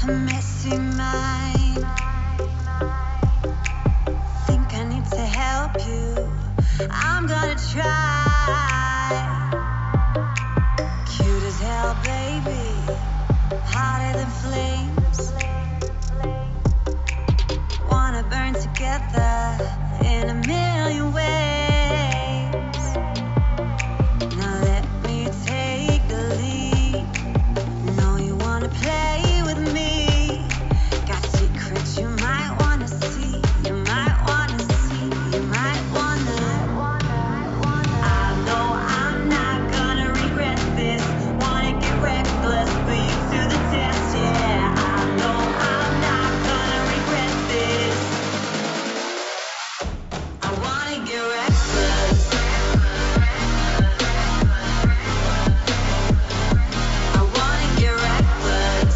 a messy mind. Think I need to help you. I'm gonna try. Cute as hell, baby. Hotter than flames. Wanna burn together in a million ways. Now let me take the lead. Know you wanna play with me. Got secrets you might wanna see. You might wanna see. You might wanna. I know I'm not gonna regret this. Wanna get reckless, put you to the test. Yeah, I know I'm not gonna regret this. I wanna get reckless. I wanna get reckless.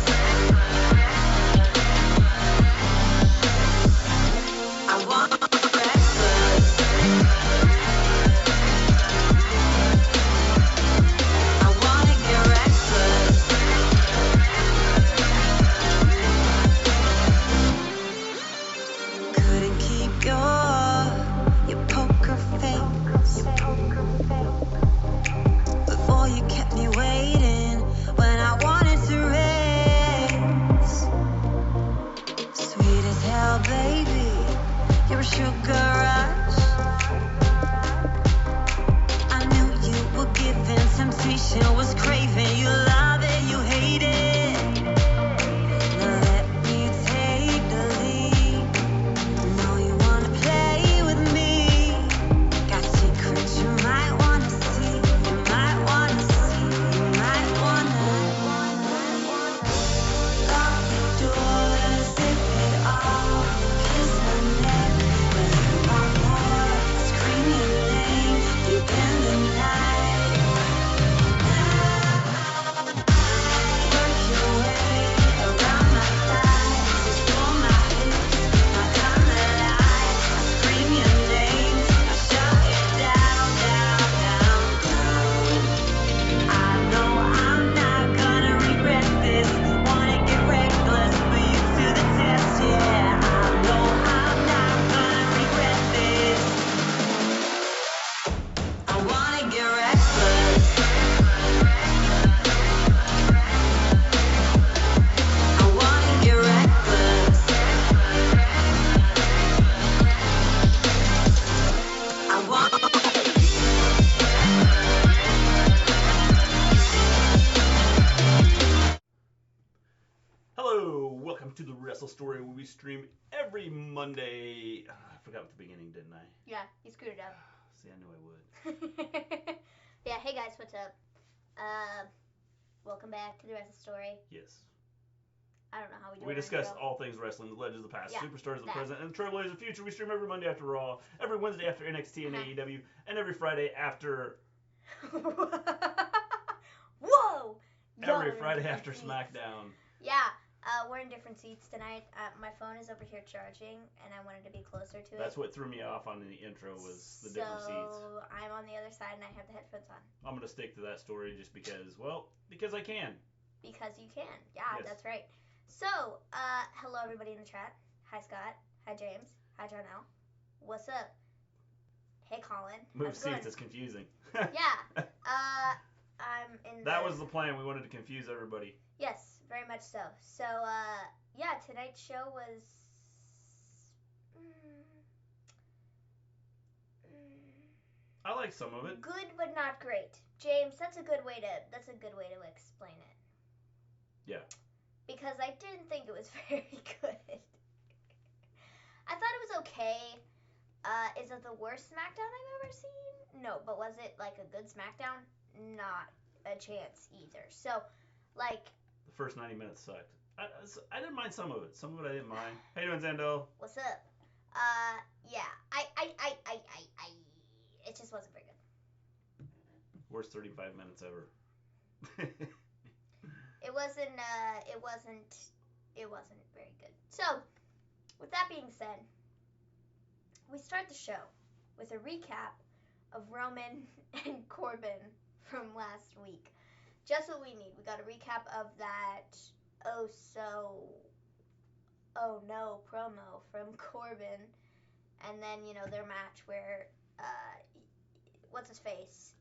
I wanna get reckless. I wanna get reckless. Couldn't keep your poker face. Before you kept me waiting when I wanted to race. Sweet as hell, baby. You're a sugar rush. I knew you were given temptation, was craving. You love it, you hate it. Now let me take the lead. Know you wanna play with me. Got secrets you might wanna see. You might wanna see. You might wanna. Lock the doors, zip it all. Kiss my neck, but want more. Scream your name deep in the night. Work your way around my thighs, explore my hips, my kind of light. I scream your name, I shut it down, down, down, down. I know I'm not gonna regret this. Wanna get reckless, put you to the test. Yeah, I know I'm not gonna regret this. I wanna get reckless. I wanna get reckless. I want. Hello, welcome to the Wrestle Story where we stream every Monday. I forgot the beginning, didn't I? Yeah, you screwed it up. See, I knew I would. Yeah, hey guys, what's up? Welcome back to the Wrestle Story. Yes. I don't know how we do We it. discuss all things wrestling, the legends of the past, Yeah, superstars of the that. present, and trailblazers of the future. We stream every Monday after Raw, every Wednesday after NXT and AEW, and every Friday after Whoa! every Friday after SmackDown. Yeah, we're in different seats tonight. My phone is over here charging, and I wanted to be closer to it. That's what threw me off on the intro was the different seats. So I'm on the other side, and I have the headphones on. I'm gonna stick to that story just because, well, because I can. Because you can. Yeah, Yes. That's right. So, hello everybody in the chat. Hi Scott. Hi James. Hi John L. What's up? Hey Colin. Move How's it going? seats is confusing. Yeah. I'm in. That was the plan. We wanted to confuse everybody. Yes, very much so. So, yeah, tonight's show was. I like some of it. Good, but not great. James, that's a good way to explain it. Yeah. Because I didn't think it was very good. I thought it was okay. Is it the worst SmackDown I've ever seen? No, but was it like a good SmackDown? Not a chance either. So, like. The first 90 minutes sucked. I didn't mind some of it. Some of it I didn't mind. How you doing, Zando? What's up? Yeah. It just wasn't very good. Worst 35 minutes ever. It wasn't very good. So, with that being said, we start the show with a recap of Roman and Corbin from last week. Just what we need. We got a recap of that oh no promo from Corbin, and then their match where what's his face?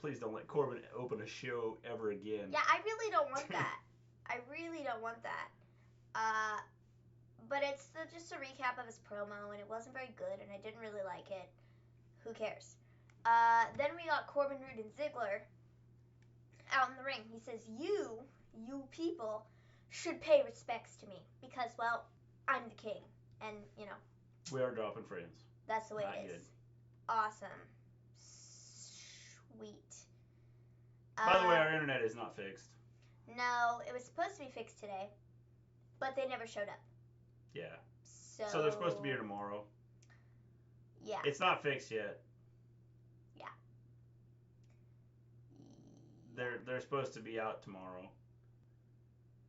Please don't let Corbin open a show ever again. Yeah, I really don't want that. I really don't want that. But it's just a recap of his promo, and it wasn't very good, and I didn't really like it. Who cares? Then we got Corbin, Roode, and Ziggler out in the ring. He says, you people, should pay respects to me because, well, I'm the king. And, We are dropping frames. that's the way Not it is. good. Awesome. Sweet. By the way, our internet is not fixed. No, it was supposed to be fixed today, but they never showed up. Yeah. So they're supposed to be here tomorrow. Yeah. It's not fixed yet. Yeah. They're supposed to be out tomorrow.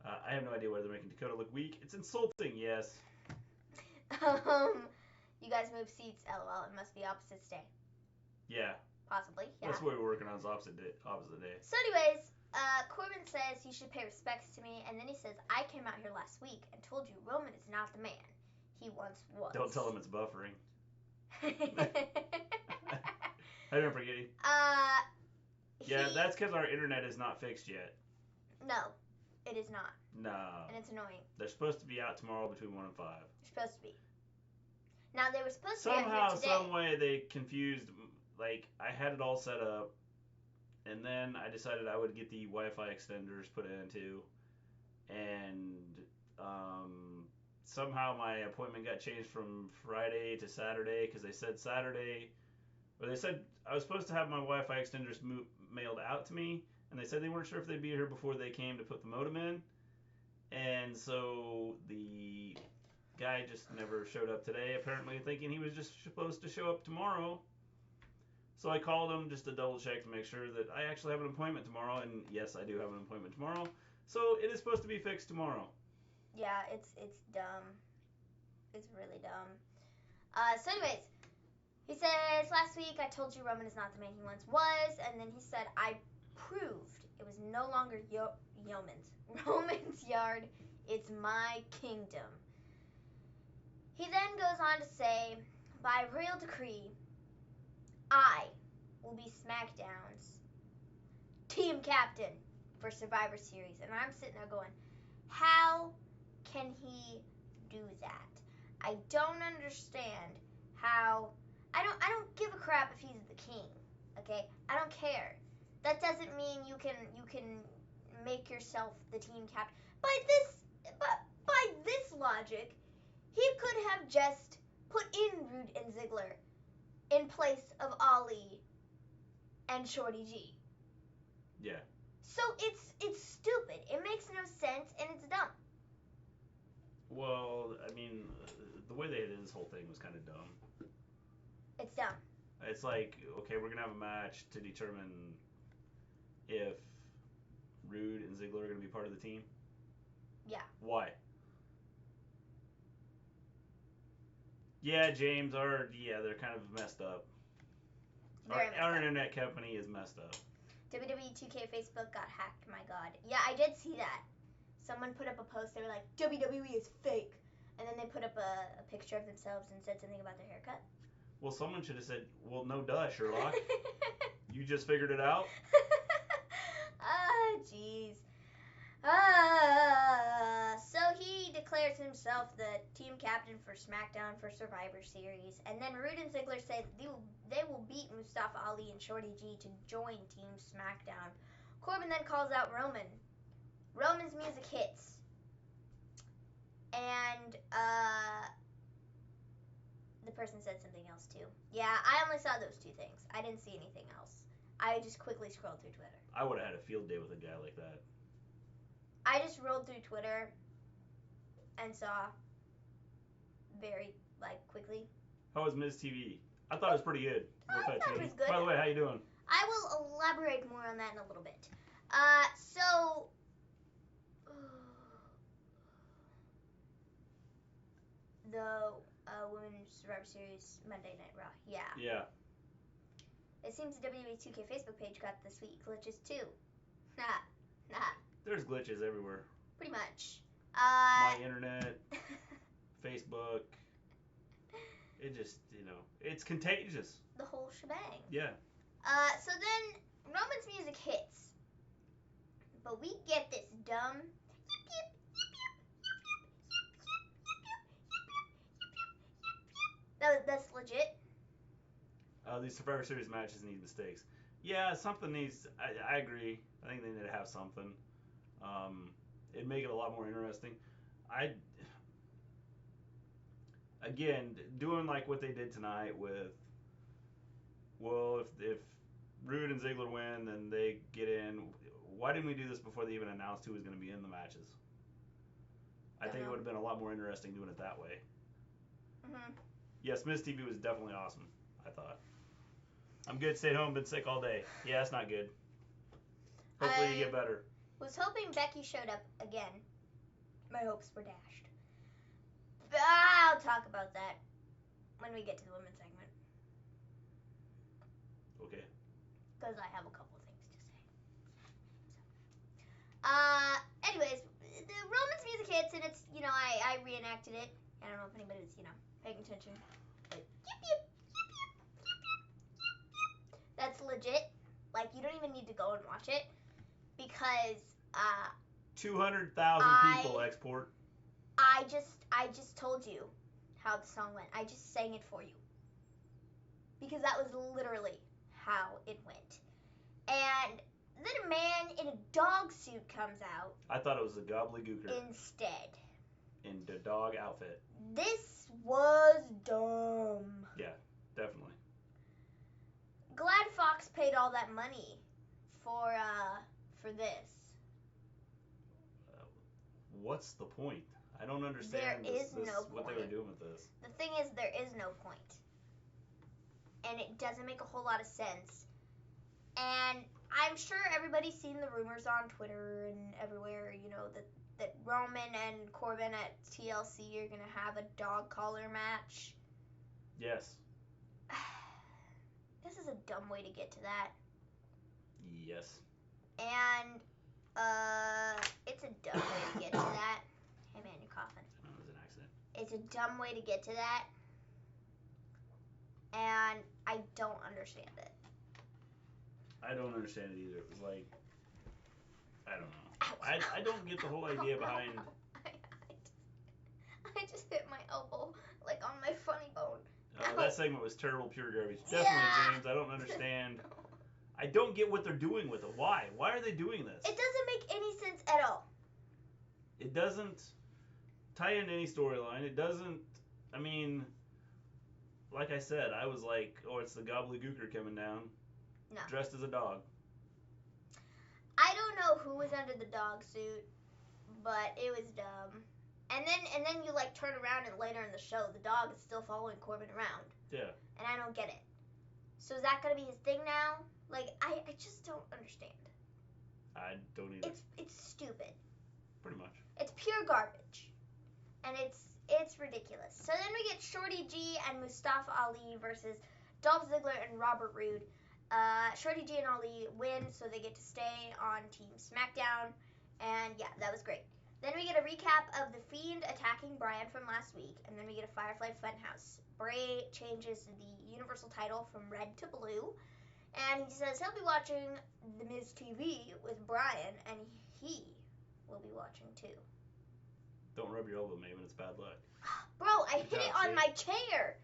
I have no idea why they're making Dakota look weak. It's insulting, yes. You guys move seats, lol. It must be opposites day. Yeah. Possibly, yeah. That's what we're working on is opposite day. So anyways, Corbin says you should pay respects to me, and then he says, I came out here last week and told you Roman is not the man he once was. Don't tell him it's buffering. I don't forget you. Yeah, that's because our internet is not fixed yet. No, it is not. No. And it's annoying. They're supposed to be out tomorrow between 1 and 5. They're supposed to be. Now, they were supposed to be Somehow, out here today. some way, they confused. Like, I had it all set up, and then I decided I would get the Wi-Fi extenders put into, and somehow my appointment got changed from Friday to Saturday because they said Saturday, or they said I was supposed to have my Wi-Fi extenders mailed out to me, and they said they weren't sure if they'd be here before they came to put the modem in, and so the guy just never showed up today, apparently thinking he was just supposed to show up tomorrow. So I called him just to double check to make sure that I actually have an appointment tomorrow, and yes, I do have an appointment tomorrow. So it is supposed to be fixed tomorrow. Yeah, it's dumb. It's really dumb. So anyways, he says, last week I told you Roman is not the man he once was, and then he said, I proved it was no longer Roman's yard, it's my kingdom. He then goes on to say, by royal decree, I will be SmackDown's team captain for Survivor Series. And I'm sitting there going, how can he do that? I don't understand how. I don't give a crap if he's the king. Okay? I don't care. That doesn't mean you can make yourself the team captain. By this logic, he could have just put in Roode and Ziggler in place of Ali and Shorty G. Yeah. So it's stupid. It makes no sense and it's dumb. Well, I mean, the way they did this whole thing was kind of dumb. It's dumb. It's like, okay, we're gonna have a match to determine if Roode and Ziggler are gonna be part of the team. Yeah. Why? Yeah, James, they're kind of messed up. Our internet company is messed up. WWE 2K Facebook got hacked, my god. Yeah, I did see that. Someone put up a post, they were like, WWE is fake. And then they put up a picture of themselves and said something about their haircut. Well, someone should have said, well, no duh, Sherlock. You just figured it out? Jeez. So he declares himself the team captain for Smackdown for Survivor Series, and then Roode and Ziggler say that they will beat Mustafa Ali and Shorty G to join Team Smackdown. Corbin then calls out Roman. Roman's music hits, and the person said something else too. Yeah, I only saw those two things. I didn't see anything else. I just quickly scrolled through Twitter. I would have had a field day with a guy like that. I just rolled through Twitter and saw very, quickly. How was Miz TV? I thought it was pretty good. I thought it was good. By the way, how you doing? I will elaborate more on that in a little bit. So... the Women's Survivor Series Monday Night Raw. Yeah. Yeah. It seems the WWE 2K Facebook page got the sweet glitches too. Nah. There's glitches everywhere. Pretty much. My internet, Facebook. It just, it's contagious. The whole shebang. Yeah. So then Roman's music hits. But we get this dumb that's legit. These Survivor Series matches need mistakes. Yeah, something needs. I agree. I think they need to have something. It'd make it a lot more interesting. Again, doing like what they did tonight with, well, if Rude and Ziggler win, then they get in. Why didn't we do this before they even announced who was going to be in the matches? I think it would have been a lot more interesting doing it that way. Mhm. Yes, Miz TV was definitely awesome, I thought. I'm good, stayed home, been sick all day. Yeah, that's not good. Hopefully you get better. Was hoping Becky showed up again. My hopes were dashed. But I'll talk about that when we get to the women's segment. Okay. Because I have a couple things to say. Anyways, the Roman's music hits and it's, I reenacted it. I don't know if anybody's, paying attention. But yip, yip, yip, yip, yip, yip, yip, yip. That's legit. Like, you don't even need to go and watch it. Because, 200,000 people export. I just told you how the song went. I just sang it for you. Because that was literally how it went. And then a man in a dog suit comes out. I thought it was a gobbledygooker. Instead. In the dog outfit. This was dumb. Yeah, definitely. Glad Fox paid all that money for this. What's the point? I don't understand There is no what point. they were doing with this. The thing is, there is no point. And it doesn't make a whole lot of sense. And I'm sure everybody's seen the rumors on Twitter and everywhere, that Roman and Corbin at TLC are going to have a dog collar match. Yes. This is a dumb way to get to that. Yes. And, it's a dumb way to get to that. Hey man, you're coughing. No, it was an accident. It's a dumb way to get to that. And I don't understand it. I don't understand it either. It was like, I don't know. I don't get the whole idea behind. I just hit my elbow, like on my funny bone. That segment was terrible, pure garbage. Definitely, James. I don't understand. I don't get what they're doing with it. Why? Why are they doing this? It doesn't make any sense at all. It doesn't tie into any storyline. It doesn't. I mean, like I said, I was like, oh, it's the gobbledygooker coming down. No. Dressed as a dog. I don't know who was under the dog suit, but it was dumb. And then you like turn around and later in the show, the dog is still following Corbin around. Yeah. And I don't get it. So is that gonna be his thing now? Like I just don't understand. I don't either. It's stupid. Pretty much. It's pure garbage. And it's ridiculous. So then we get Shorty G and Mustafa Ali versus Dolph Ziggler and Robert Roode. Shorty G and Ali win, so they get to stay on Team Smackdown. And yeah, that was great. Then we get a recap of the Fiend attacking Bryan from last week. And then we get a Firefly Funhouse. Bray changes the Universal title from red to blue. And he says he'll be watching the Miz TV with Bryan. And he will be watching too. Don't rub your elbow, Maven. It's bad luck. Bro, I hit it on my chair.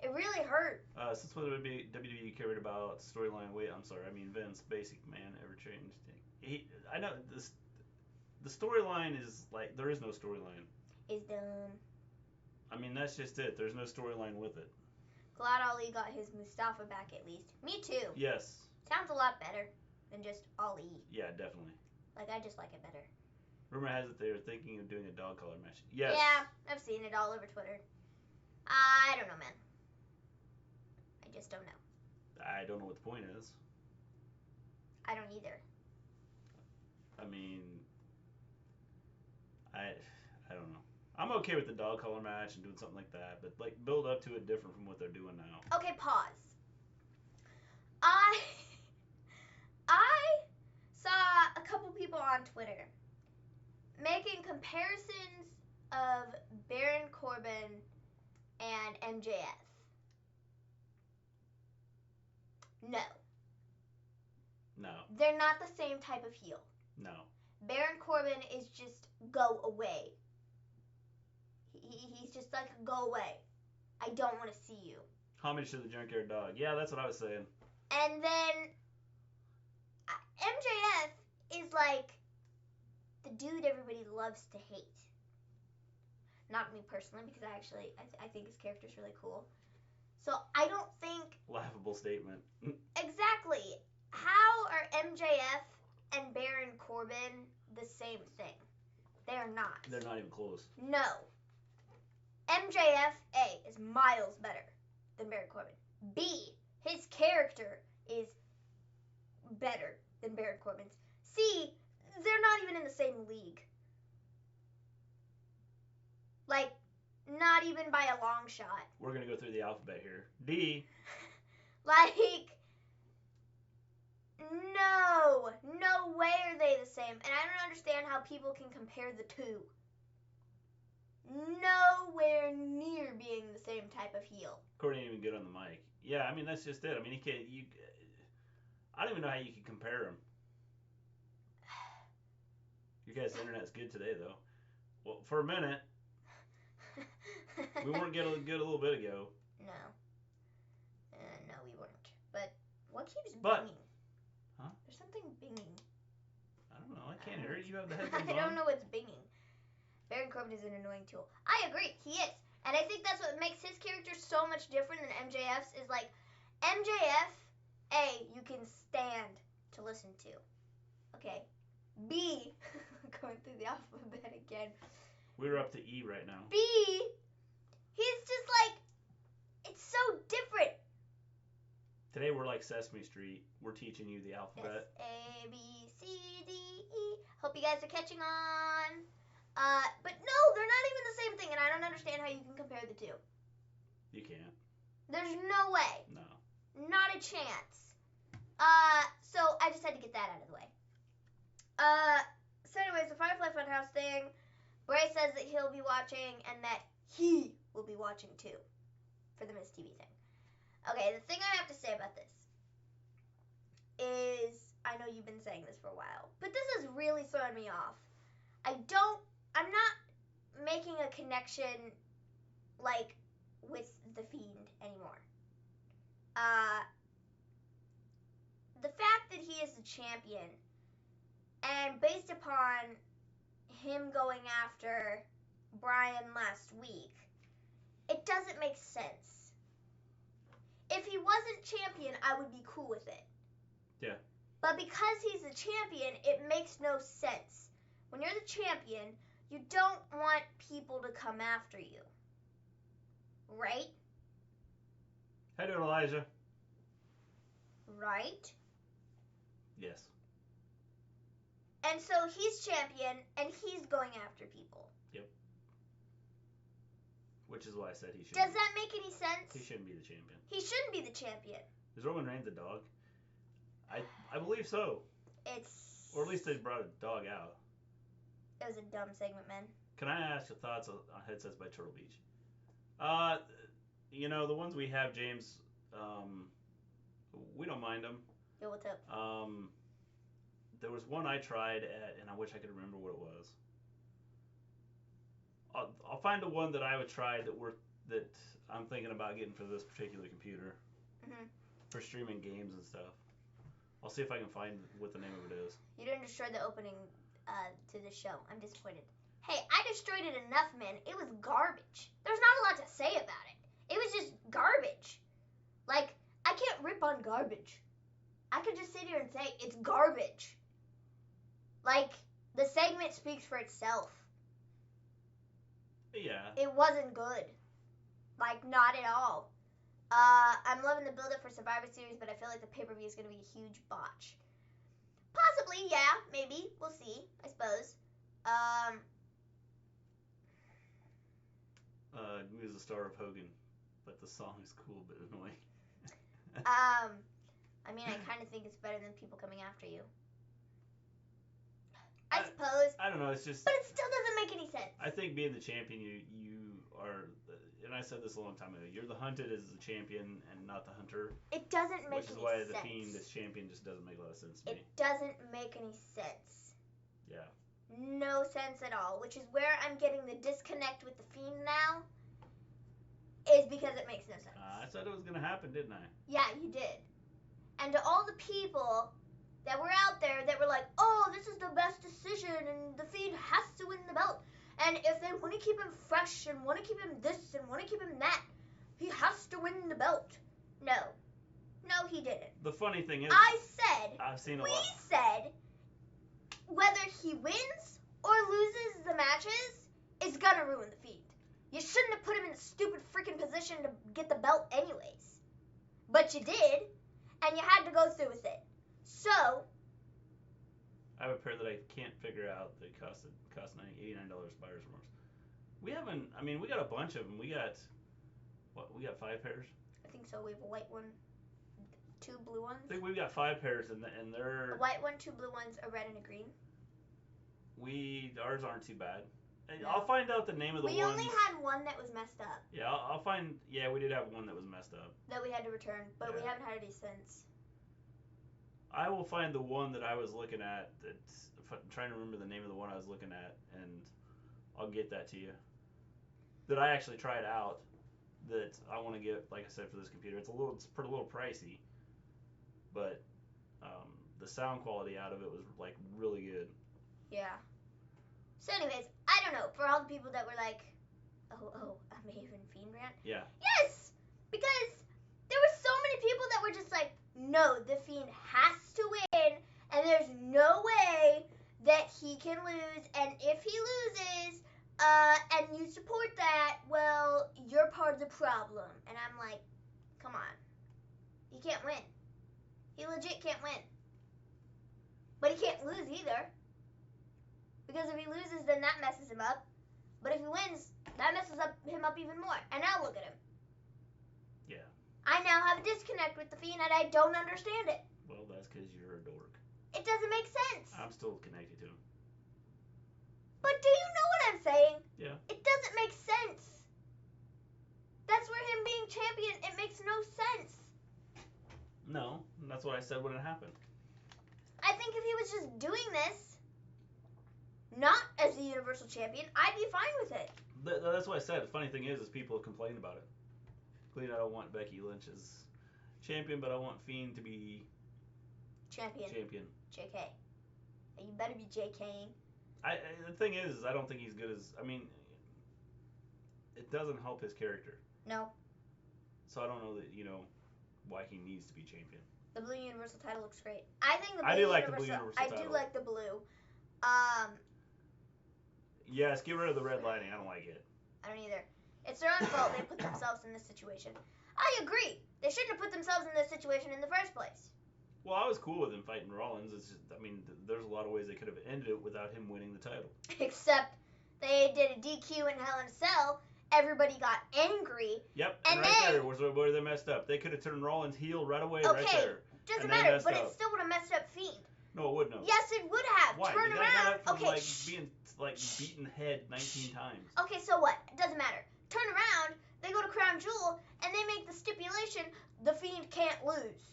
It really hurt. Since when would be WWE cared about storyline? Wait, I'm sorry. I mean Vince, basic man, ever changed. I know this. The storyline is like there is no storyline. It's dumb. I mean that's just it. There's no storyline with it. Glad Ali got his Mustafa back at least. Me too. Yes. Sounds a lot better than just Ali. Yeah, definitely. Like I just like it better. Rumor has it they were thinking of doing a dog collar match. Yes. Yeah, I've seen it all over Twitter. I don't know, man. I just don't know. I don't know what the point is. I don't either. I mean, I don't know. I'm okay with the dog collar match and doing something like that, but like build up to it different from what they're doing now. Okay, pause. I saw a couple people on Twitter making comparisons of Baron Corbin and MJF. No. No. They're not the same type of heel. No. Baron Corbin is just go away. He's just like, go away. I don't want to see you. Homage to the Junkyard Dog. Yeah, that's what I was saying. And then MJF is like the dude everybody loves to hate. Not me personally, because I think his character's really cool. So I don't think... Laughable statement. Exactly. How are MJF and Baron Corbin the same thing? They're not. They're not even close. No. MJF, A, is miles better than Baron Corbin. B, his character is better than Baron Corbin's. C, they're not even in the same league. Like, not even by a long shot. We're going to go through the alphabet here. D. Like, no way are they the same. And I don't understand how people can compare the two. Nowhere near being the same type of heel. Corey ain't even good on the mic. Yeah, I mean, that's just it. I mean, he can't, I don't even know how you can compare him. Your guys' internet's good today, though. Well, for a minute, we weren't good a little bit ago. No. No, we weren't. But what keeps But, binging? huh? There's something binging. I don't know. I can't hear it. You have the headphones on. I don't know what's binging. Baron Corbin is an annoying tool. I agree. He is. And I think that's what makes his character so much different than MJF's is like, MJF, A, you can stand to listen to. Okay. B, going through the alphabet again. We're up to E right now. B, he's just like, it's so different. Today we're like Sesame Street. We're teaching you the alphabet. A, B, C, D, E. Hope you guys are catching on. But no, they're not even the same thing, and I don't understand how you can compare the two. You can't. There's no way. No. Not a chance. So I just had to get that out of the way. So anyways, the Firefly Funhouse thing, Bray says that he'll be watching and that he will be watching too for the Miz TV thing. Okay, the thing I have to say about this is, I know you've been saying this for a while, but this has really thrown me off. I'm not making a connection, like, with the Fiend anymore. The fact that he is the champion, and based upon him going after Bryan last week, it doesn't make sense. If he wasn't champion, I would be cool with it. Yeah. But because he's the champion, it makes no sense. When you're the champion, you don't want people to come after you. Right? How you doing, Elijah? Right? Yes. And so he's champion, and he's going after people. Yep. Which is why I said he should. Does that make any sense? He shouldn't be the champion. He shouldn't be the champion. Is Roman Reigns a dog? I believe so. Or at least they brought a dog out. It was a dumb segment, man. Can I ask your thoughts on headsets by Turtle Beach? The ones we have, James, we don't mind them. Yo, what's up? There was one I tried at, and I wish I could remember what it was. I'll find the one that I would try that I'm thinking about getting for this particular computer. Mm-hmm. For streaming games and stuff. I'll see if I can find what the name of it is. You didn't destroy the opening to the show. I'm disappointed. Hey, I destroyed it enough, man. It was garbage. There's not a lot to say about it. It was just garbage. Like, I can't rip on garbage. I could just sit here and say it's garbage. Like, the segment speaks for itself. Yeah. It wasn't good. Like, not at all. I'm loving the build-up for Survivor Series, but I feel like the pay-per-view is going to be a huge botch. Possibly, yeah, maybe. We'll see, I suppose. He was the star of Hogan, but the song is cool but annoying. I mean, I kind of think it's better than people coming after you. I suppose. I I don't know. It's just. But it still doesn't make any sense. I think being the champion, you are, and I said this a long time ago. You're the hunted as the champion and not the hunter. It doesn't make any sense. Which is why the Fiend as champion just doesn't make a lot of sense to me. It doesn't make any sense. Yeah. No sense at all. Which is where I'm getting the disconnect with the Fiend now. Is because it makes no sense. I said it was gonna happen, didn't I? Yeah, you did. And to all the people that were out there that were like, oh, this is the best decision and the Fiend has to win the belt. And if they want to keep him fresh and want to keep him this and want to keep him that, he has to win the belt. No. No, he didn't. The funny thing is, I've seen a we lot. said whether he wins or loses the matches is gonna ruin the Fiend. You shouldn't have put him in a stupid freaking position to get the belt anyways. But you did, and you had to go through with it. So, I have a pair that I can't figure out that cost $89 buyer's remorse. We haven't. I mean, we got a bunch of them. We got what? We got 5 pairs. I think so. We have a white one, 2 blue ones. I think we've got 5 pairs, and they're. A white one, 2 blue ones, a red and a green. Ours aren't too bad. No. I'll find out the name of the ones. We only had one that was messed up. Yeah, I'll find. Yeah, we did have one that was messed up. That we had to return, but we Yeah. haven't had any since. I will find the one that I was looking at. I'm trying to remember the name of the one I was looking at, and I'll get that to you. That I actually tried out. That I want to get, like I said, for this computer. It's a little pricey, but the sound quality out of it was like really good. Yeah. So anyways, I don't know, for all the people that were like, oh, a Maven Fiend rant? Yeah. Yes! Because there were so many people that were just like, no, the Fiend has to win, and there's no way that he can lose, and if he loses, and you support that, well, you're part of the problem. And I'm like, come on. He can't win. He legit can't win. But he can't lose either. Because if he loses, then that messes him up. But if he wins, that messes him up even more. And now look at him. Yeah. I now have a disconnect with the Fiend and I don't understand it. Well, that's because you're a dork. It doesn't make sense. I'm still connected to him. But do you know what I'm saying? Yeah. It doesn't make sense. That's where him being champion, it makes no sense. No, that's what I said when it happened. I think if he was just doing this, not as the Universal Champion, I'd be fine with it. That's what I said. The funny thing is people have complained about it. Gleen, I don't want Becky Lynch as champion, but I want Fiend to be Champion. JK. And you better be JKing. The thing is I don't think he's good as. I mean, it doesn't help his character. No. So I don't know that why he needs to be champion. The blue Universal title looks great. I think the blue I do like Universal, the blue Universal I title. do like the blue. Yes, get rid of the red lining. I don't like it. I don't either. It's their own fault they put themselves in this situation. I agree. They shouldn't have put themselves in this situation in the first place. Well, I was cool with him fighting Rollins. It's just, I mean, there's a lot of ways they could have ended it without him winning the title. Except they did a DQ in Hell in a Cell. Everybody got angry. Yep, and right then, there was where they messed up. They could have turned Rollins heel right away, okay, right there. Doesn't and they matter, messed but up. it still would have messed up Fiend. No, it wouldn't have. Yes, it would have. Why? Turn The guy around. got up from, Okay, like, being beaten head 19 times. Okay, so what? It doesn't matter. Turn around, they go to Crown Jewel, and they make the stipulation the Fiend can't lose.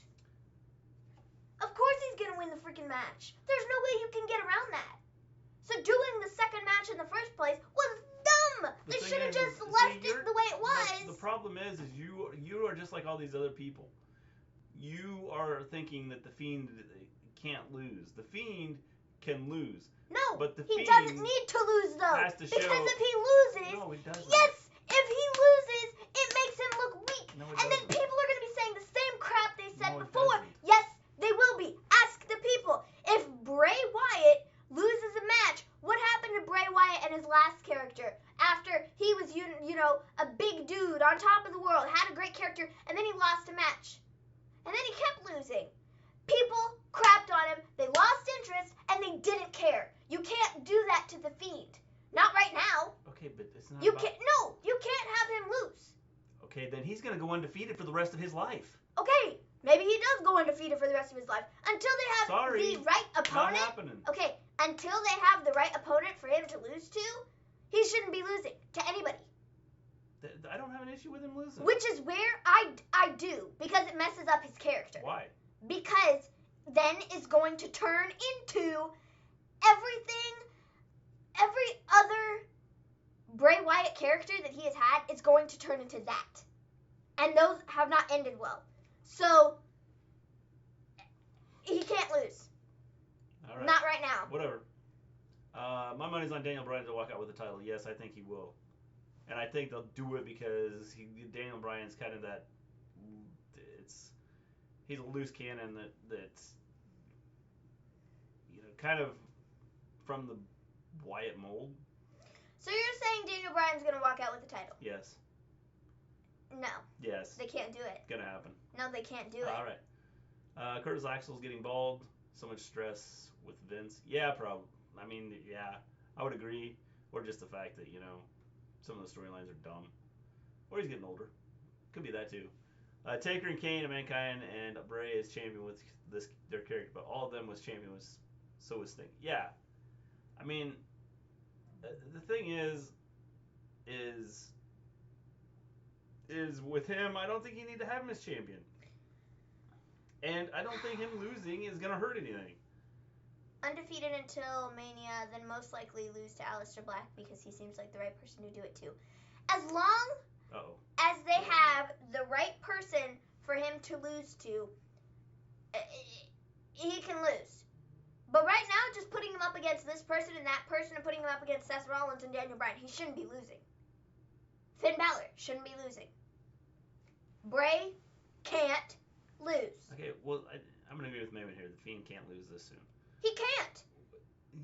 Of course he's going to win the freaking match. There's no way you can get around that. So doing the second match in the first place was dumb. They should have just left it the way it was. The problem is you are just like all these other people. You are thinking that the Fiend can't lose. The Fiend can lose. No, but the he Fiend doesn't need to lose though. has to because show, if he loses, no, he doesn't. yes, if he loses, it makes him look weak. No, it and then doesn't. people are going to be saying the same crap they said No, it before. doesn't. Yes, they will be. Ask the people. If Bray Wyatt loses a match, what happened to Bray Wyatt and his last character? After he was, a big dude on top of the world, had a great character, and then he lost a match. And then he kept losing. People crapped on him, they lost interest, and they didn't care. You can't do that to the Fiend. Not right now. Okay, but it's not You about... can't. No, you can't have him lose. Okay, then he's going to go undefeated for the rest of his life. Okay, maybe he does go undefeated for the rest of his life until they have the right opponent. Not happening. Okay, until they have the right opponent Because it messes up his character. Why? Because then it's going to turn into everything, every other Bray Wyatt character that he has had is going to turn into that. And those have not ended well. So, he can't lose. All right. Not right now. Whatever. My money's on Daniel Bryan to walk out with the title. Yes, I think he will. And I think they'll do it because Daniel Bryan's kind of that. He's a loose cannon that's kind of from the Wyatt mold. So you're saying Daniel Bryan's gonna walk out with the title? Yes. No. Yes. They can't do it. Gonna happen. No, they can't do it. All right. Curtis Axel's getting bald. So much stress with Vince. Yeah, probably. I mean, yeah, I would agree. Or just the fact that some of the storylines are dumb. Or he's getting older. Could be that too. Taker and Kane and Mankind and Bray is champion with their character, but all of them was champion so was Sting. Yeah, I mean, the thing is with him, I don't think you need to have him as champion, and I don't think him losing is gonna hurt anything. Undefeated until Mania, then most likely lose to Aleister Black because he seems like the right person to do it too. As long as they have the right person for him to lose to, he can lose. But right now, just putting him up against this person and that person and putting him up against Seth Rollins and Daniel Bryan, he shouldn't be losing. Finn Balor shouldn't be losing. Bray can't lose. Okay, well, I'm going to agree with Maven here. The Fiend can't lose this soon. He can't.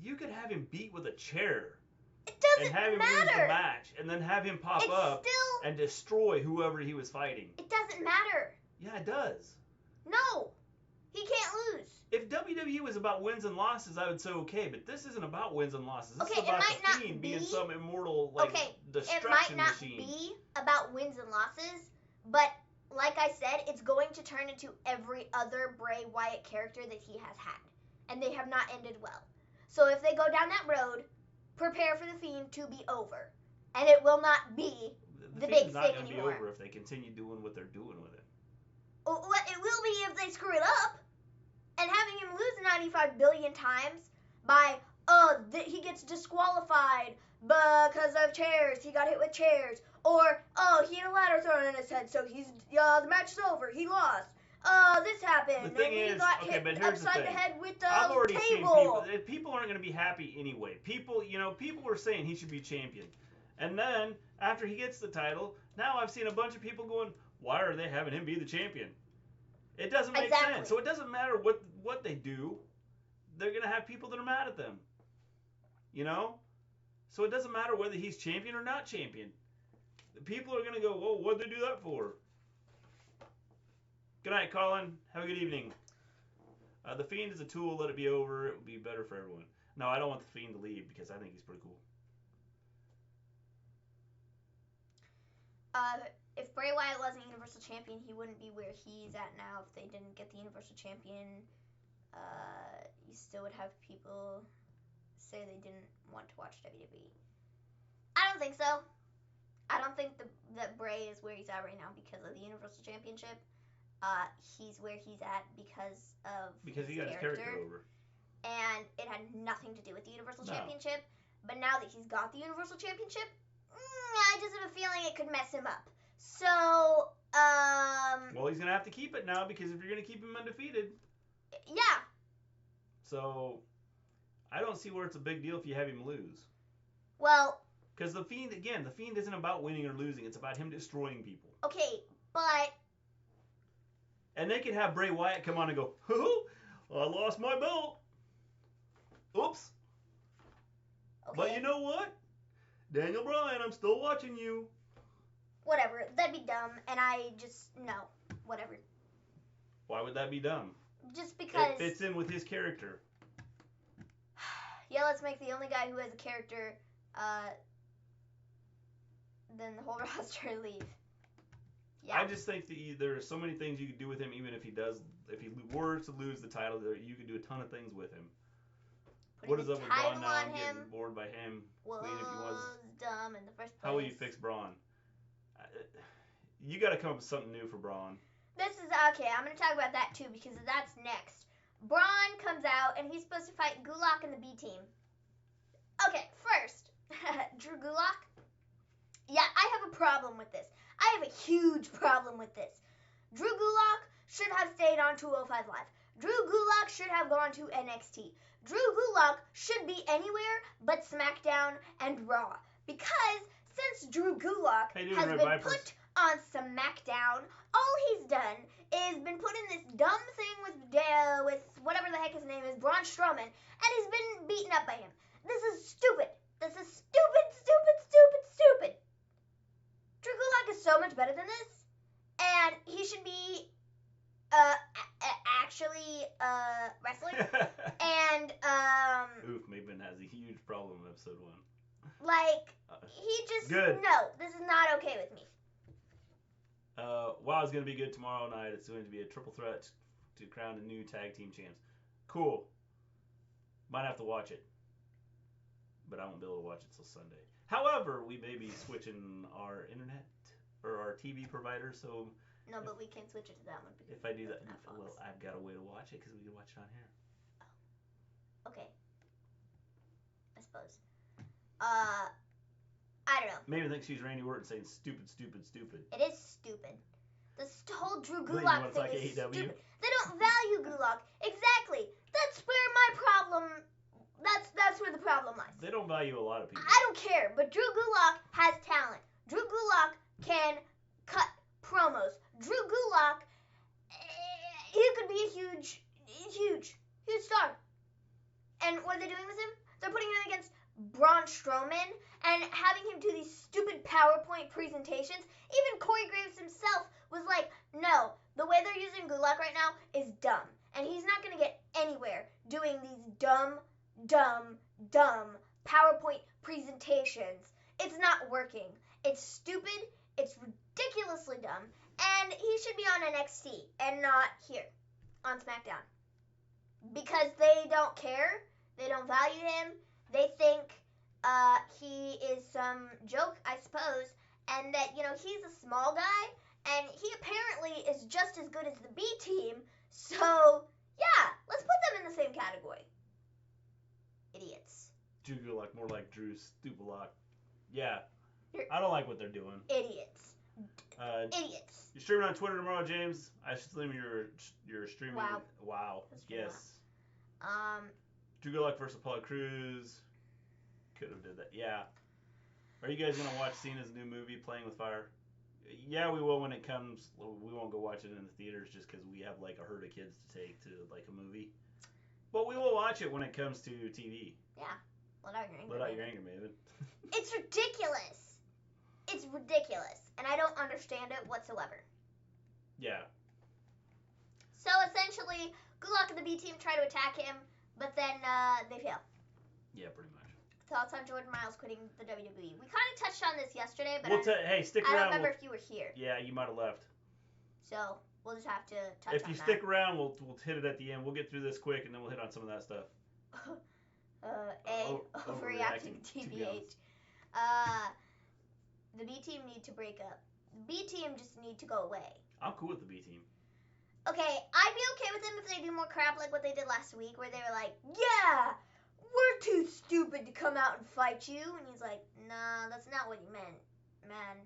You could have him beat with a chair. It doesn't and have him matter. lose the match, and then have him pop up and destroy whoever he was fighting. It doesn't matter. Yeah, it does. No, he can't lose. If WWE was about wins and losses, I would say okay, but this isn't about wins and losses. This Okay, is about it might the not Fiend be, being some immortal, it might not machine. be about wins and losses, but like I said, it's going to turn into every other Bray Wyatt character that he has had, and they have not ended well. So if they go down that road, prepare for the Fiend to be over, and it will not be the big Fiend's not thing going to be anymore. over if they continue doing what they're doing with it. Well, it will be if they screw it up, and having him lose 95 billion times by he gets disqualified because of chairs. He got hit with chairs, or he had a ladder thrown in his head, so the match is over. He lost. This happened. The thing and is, he got okay, hit but here's upside the thing. head with the I've already table. seen people aren't going to be happy anyway. People were saying he should be champion. And then, after he gets the title, now I've seen a bunch of people going, why are they having him be the champion? It doesn't make sense. So it doesn't matter what they do. They're going to have people that are mad at them. So it doesn't matter whether he's champion or not champion. The people are going to go, whoa, what'd they do that for? Good night, Colin. Have a good evening. The Fiend is a tool. Let it be over. It would be better for everyone. No, I don't want the Fiend to leave because I think he's pretty cool. If Bray Wyatt wasn't Universal Champion, he wouldn't be where he's at now. If they didn't get the Universal Champion, you still would have people say they didn't want to watch WWE. I don't think so. I don't think that Bray is where he's at right now because of the Universal Championship. He's where he's at because he got his character over. And it had nothing to do with the Universal Championship. But now that he's got the Universal Championship, I just have a feeling it could mess him up. So, well, he's going to have to keep it now because if you're going to keep him undefeated. Yeah. So, I don't see where it's a big deal if you have him lose. Well. Because the Fiend isn't about winning or losing. It's about him destroying people. Okay, but. And they could have Bray Wyatt come on and go, I lost my belt. Oops. Okay. But you know what? Daniel Bryan, I'm still watching you. Whatever. That'd be dumb. And no. Whatever. Why would that be dumb? Just because. It fits in with his character. Yeah, let's make the only guy who has a character, then the whole roster leave. Yeah. I just think that there are so many things you could do with him, even if he were to lose the title, you could do a ton of things with him. What is up with Braun now? I'm getting bored by him. Well, Gleen, if he was dumb in the first place. How will you fix Braun? You got to come up with something new for Braun. This is okay. I'm gonna talk about that too because that's next. Braun comes out and he's supposed to fight Gulak and the B team. Okay, first, Drew Gulak. Yeah, I have a problem with this. I have a huge problem with this. Drew Gulak should have stayed on 205 Live. Drew Gulak should have gone to NXT. Drew Gulak should be anywhere but SmackDown and Raw. Because since Drew Gulak has been put on SmackDown, all he's done is been put in this dumb thing with whatever the heck his name is, Braun Strowman, and he's been beaten up by him. This is stupid. This is stupid, stupid, stupid, stupid. Drew Gulak is so much better than this, and he should be actually wrestling. And Oof, Maven has a huge problem in episode 1. Like he just good. No, this is not okay with me. WoW's gonna be good tomorrow night. It's going to be a triple threat to crown the new tag team champs. Cool. Might have to watch it, but I won't be able to watch it till Sunday. However, we may be switching our internet or our TV provider, so. No, but we can't switch it to that one. Because if I do that, well, I've got a way to watch it because we can watch it on here. Oh. Okay. I suppose. I don't know. Maybe thinks she's Randy Orton saying stupid, stupid, stupid. It is stupid. This whole Drew Gleen, Gulak thing like is AEW? stupid. They don't value Gulak. Exactly. That's where my problem. That's where the problem lies. They don't value a lot of people. I don't care, but Drew Gulak has talent. Drew Gulak can cut promos. Drew Gulak, he could be a huge star. And what are they doing with him? They're putting him against Braun Strowman and having him do these stupid PowerPoint presentations. Even Corey Graves himself was like, no, the way they're using Gulak right now is dumb. And he's not going to get anywhere doing these dumb PowerPoint presentations. It's not working. It's stupid. It's ridiculously dumb. And he should be on NXT and not here on SmackDown. Because they don't care. They don't value him. They think he is some joke, I suppose. And that, he's a small guy. And he apparently is just as good as the B team. So, yeah, let's put them in the same category. Idiots. Drew Gulak, more like Drew Stupalock. Yeah. I don't like what they're doing. Idiots. Idiots. You're streaming on Twitter tomorrow, James. I assume you're streaming. Wow. Yes. Drew Gulak versus Apollo Crews. Could have did that. Yeah. Are you guys gonna watch Cena's new movie, Playing with Fire? Yeah, we will when it comes. We won't go watch it in the theaters just because we have like a herd of kids to take to like a movie. But we will watch it when it comes to TV. Yeah. Let out your anger. Let out your anger, Maven. It's ridiculous. It's ridiculous. And I don't understand it whatsoever. Yeah. So essentially, Gulak and the B team try to attack him, but then they fail. Yeah, pretty much. Thoughts on Jordan Miles quitting the WWE? We kind of touched on this yesterday, but hey, stick around. I don't remember if you were here. Yeah, you might have left. So we'll just have to touch on that. If you stick around, we'll hit it at the end. We'll get through this quick, and then we'll hit on some of that stuff. Overreacting TBH. The B team need to break up. The B team just need to go away. I'm cool with the B team. Okay, I'd be okay with them if they do more crap like what they did last week, where they were like, yeah, we're too stupid to come out and fight you. And he's like, nah, that's not what he meant, man.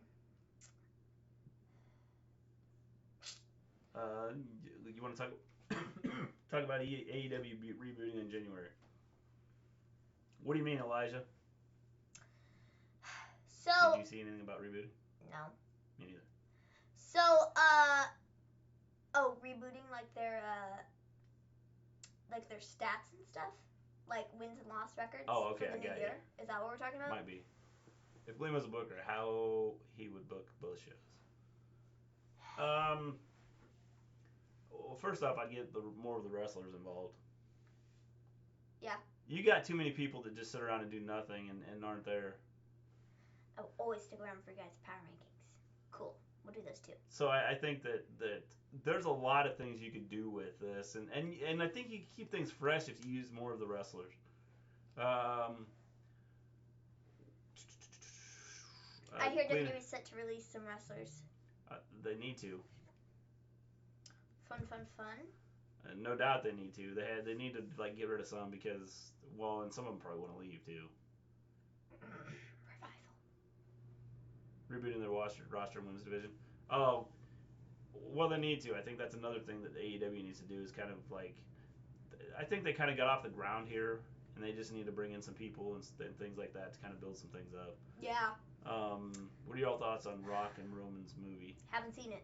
You want to talk about AEW rebooting in January? What do you mean, Elijah? So. Did you see anything about rebooting? No. Me neither. So, rebooting like their stats and stuff, like wins and loss records. Oh, okay, for the I got new year. Is that what we're talking about? Might be. If Gleen was a booker, how he would book both shows? Well, first off, I'd get more of the wrestlers involved. Yeah. You got too many people that just sit around and do nothing and aren't there. I'll always stick around for guys' power rankings. Cool. We'll do those too. So I think that there's a lot of things you could do with this, and I think you can keep things fresh if you use more of the wrestlers. I hear WWE is set to release some wrestlers. They need to. Fun. No doubt they need to. They need to like get rid of some because and some of them probably want to leave too. Revival. Rebooting their roster in women's division. Oh, well they need to. I think that's another thing that AEW needs to do is kind of like. I think they kind of got off the ground here, and they just need to bring in some people and things like that to kind of build some things up. Yeah. What are y'all thoughts on Rock and Roman's movie? Haven't seen it.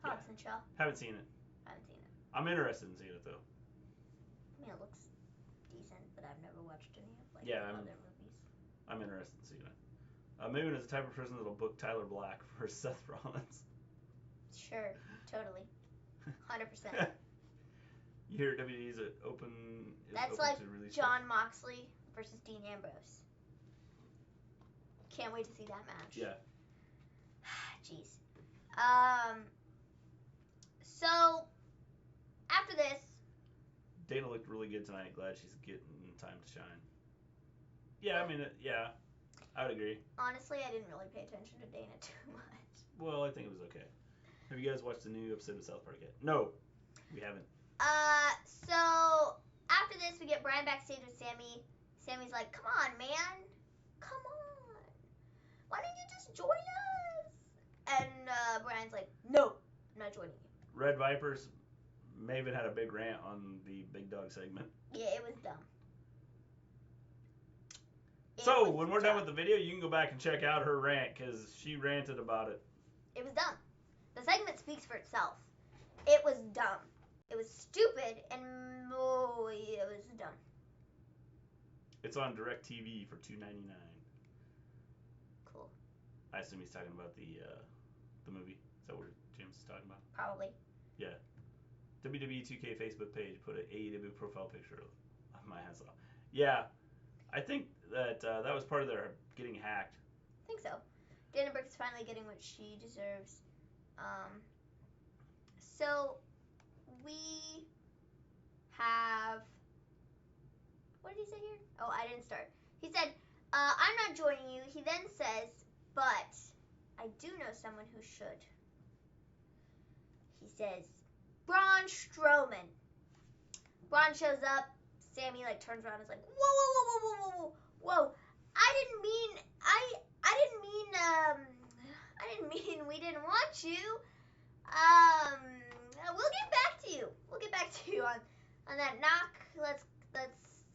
Hobbs and Shaw. Haven't seen it. Haven't seen it. I'm interested in seeing it though. I mean, it looks decent, but I've never watched any of the other movies. I'm interested in seeing it. Maven is the type of person that'll book Tyler Black for Seth Rollins. Sure, totally, 100%. You hear WWE is open. That's open like to release John Moxley versus Dean Ambrose. Can't wait to see that match. Yeah. Jeez. So after this, Dana looked really good tonight. Glad she's getting time to shine. Yeah, I mean, I would agree. Honestly, I didn't really pay attention to Dana too much. Well, I think it was okay. Have you guys watched the new episode of South Park yet? No, we haven't. So after this, we get Bryan backstage with Sammy. Sammy's like, "Come on, man, come on. Why don't you just join us?" And Bryan's like, "No, I'm not joining you." Red Vipers. Maven had a big rant on the Big Dog segment. Yeah, it was dumb. So, when we're done with the video, you can go back and check out her rant, because she ranted about it. It was dumb. The segment speaks for itself. It was dumb. It was stupid, and it was dumb. It's on DirecTV for $2.99. Cool. I assume he's talking about the movie. Is that what James is talking about? Probably. Yeah. WWE 2K Facebook page put an AEW profile picture of my hands off. Yeah. I think that that was part of their getting hacked. I think so. Dana Brooke is finally getting what she deserves. So we have. What did he say here? Oh, I didn't start. He said, "I'm not joining you." He then says, "But I do know someone who should." He says, Braun Strowman. Braun shows up. Sammy turns around and is like, whoa. I didn't mean we didn't want you. We'll get back to you. We'll get back to you on that knock. Let's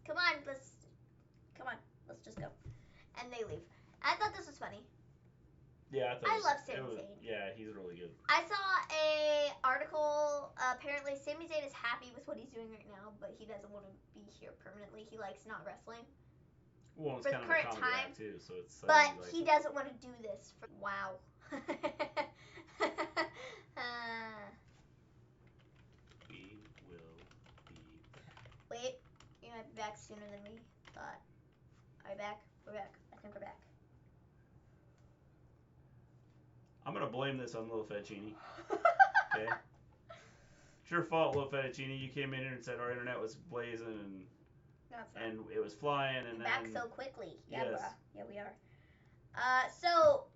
come on. Let's just go. And they leave. I thought this was funny. Yeah, I love Sami Zayn. Yeah, he's really good. I saw a article. Apparently, Sami Zayn is happy with what he's doing right now, but he doesn't want to be here permanently. He likes not wrestling. Well, it's for kind the of current a comedy time, act too, so it's. But he doesn't want to do this. Wow. We will be back. Wait, you might be back sooner than we thought. Are we back? We're back. I think we're back. I'm gonna blame this on Lil Fettuccine. Okay. It's your fault, Lil Fettuccine. You came in here and said our internet was blazing and it was flying and We're then. back so quickly. Yeah, yes. bruh. Yeah, we are. So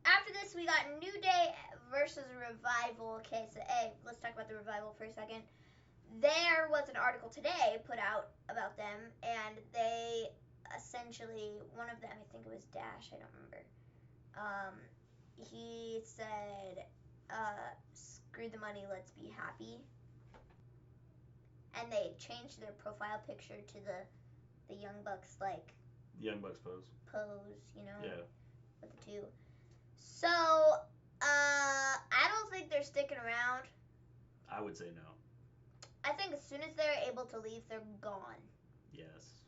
after this, we got New Day versus Revival. Okay, so let's talk about the Revival for a second. There was an article today put out about them, and they essentially, one of them, I think it was Dash, I don't remember. He said, "Screw the money, let's be happy." And they changed their profile picture to the Young Bucks Young Bucks pose, Yeah. With the two. So, I don't think they're sticking around. I would say no. I think as soon as they're able to leave, they're gone. Yes.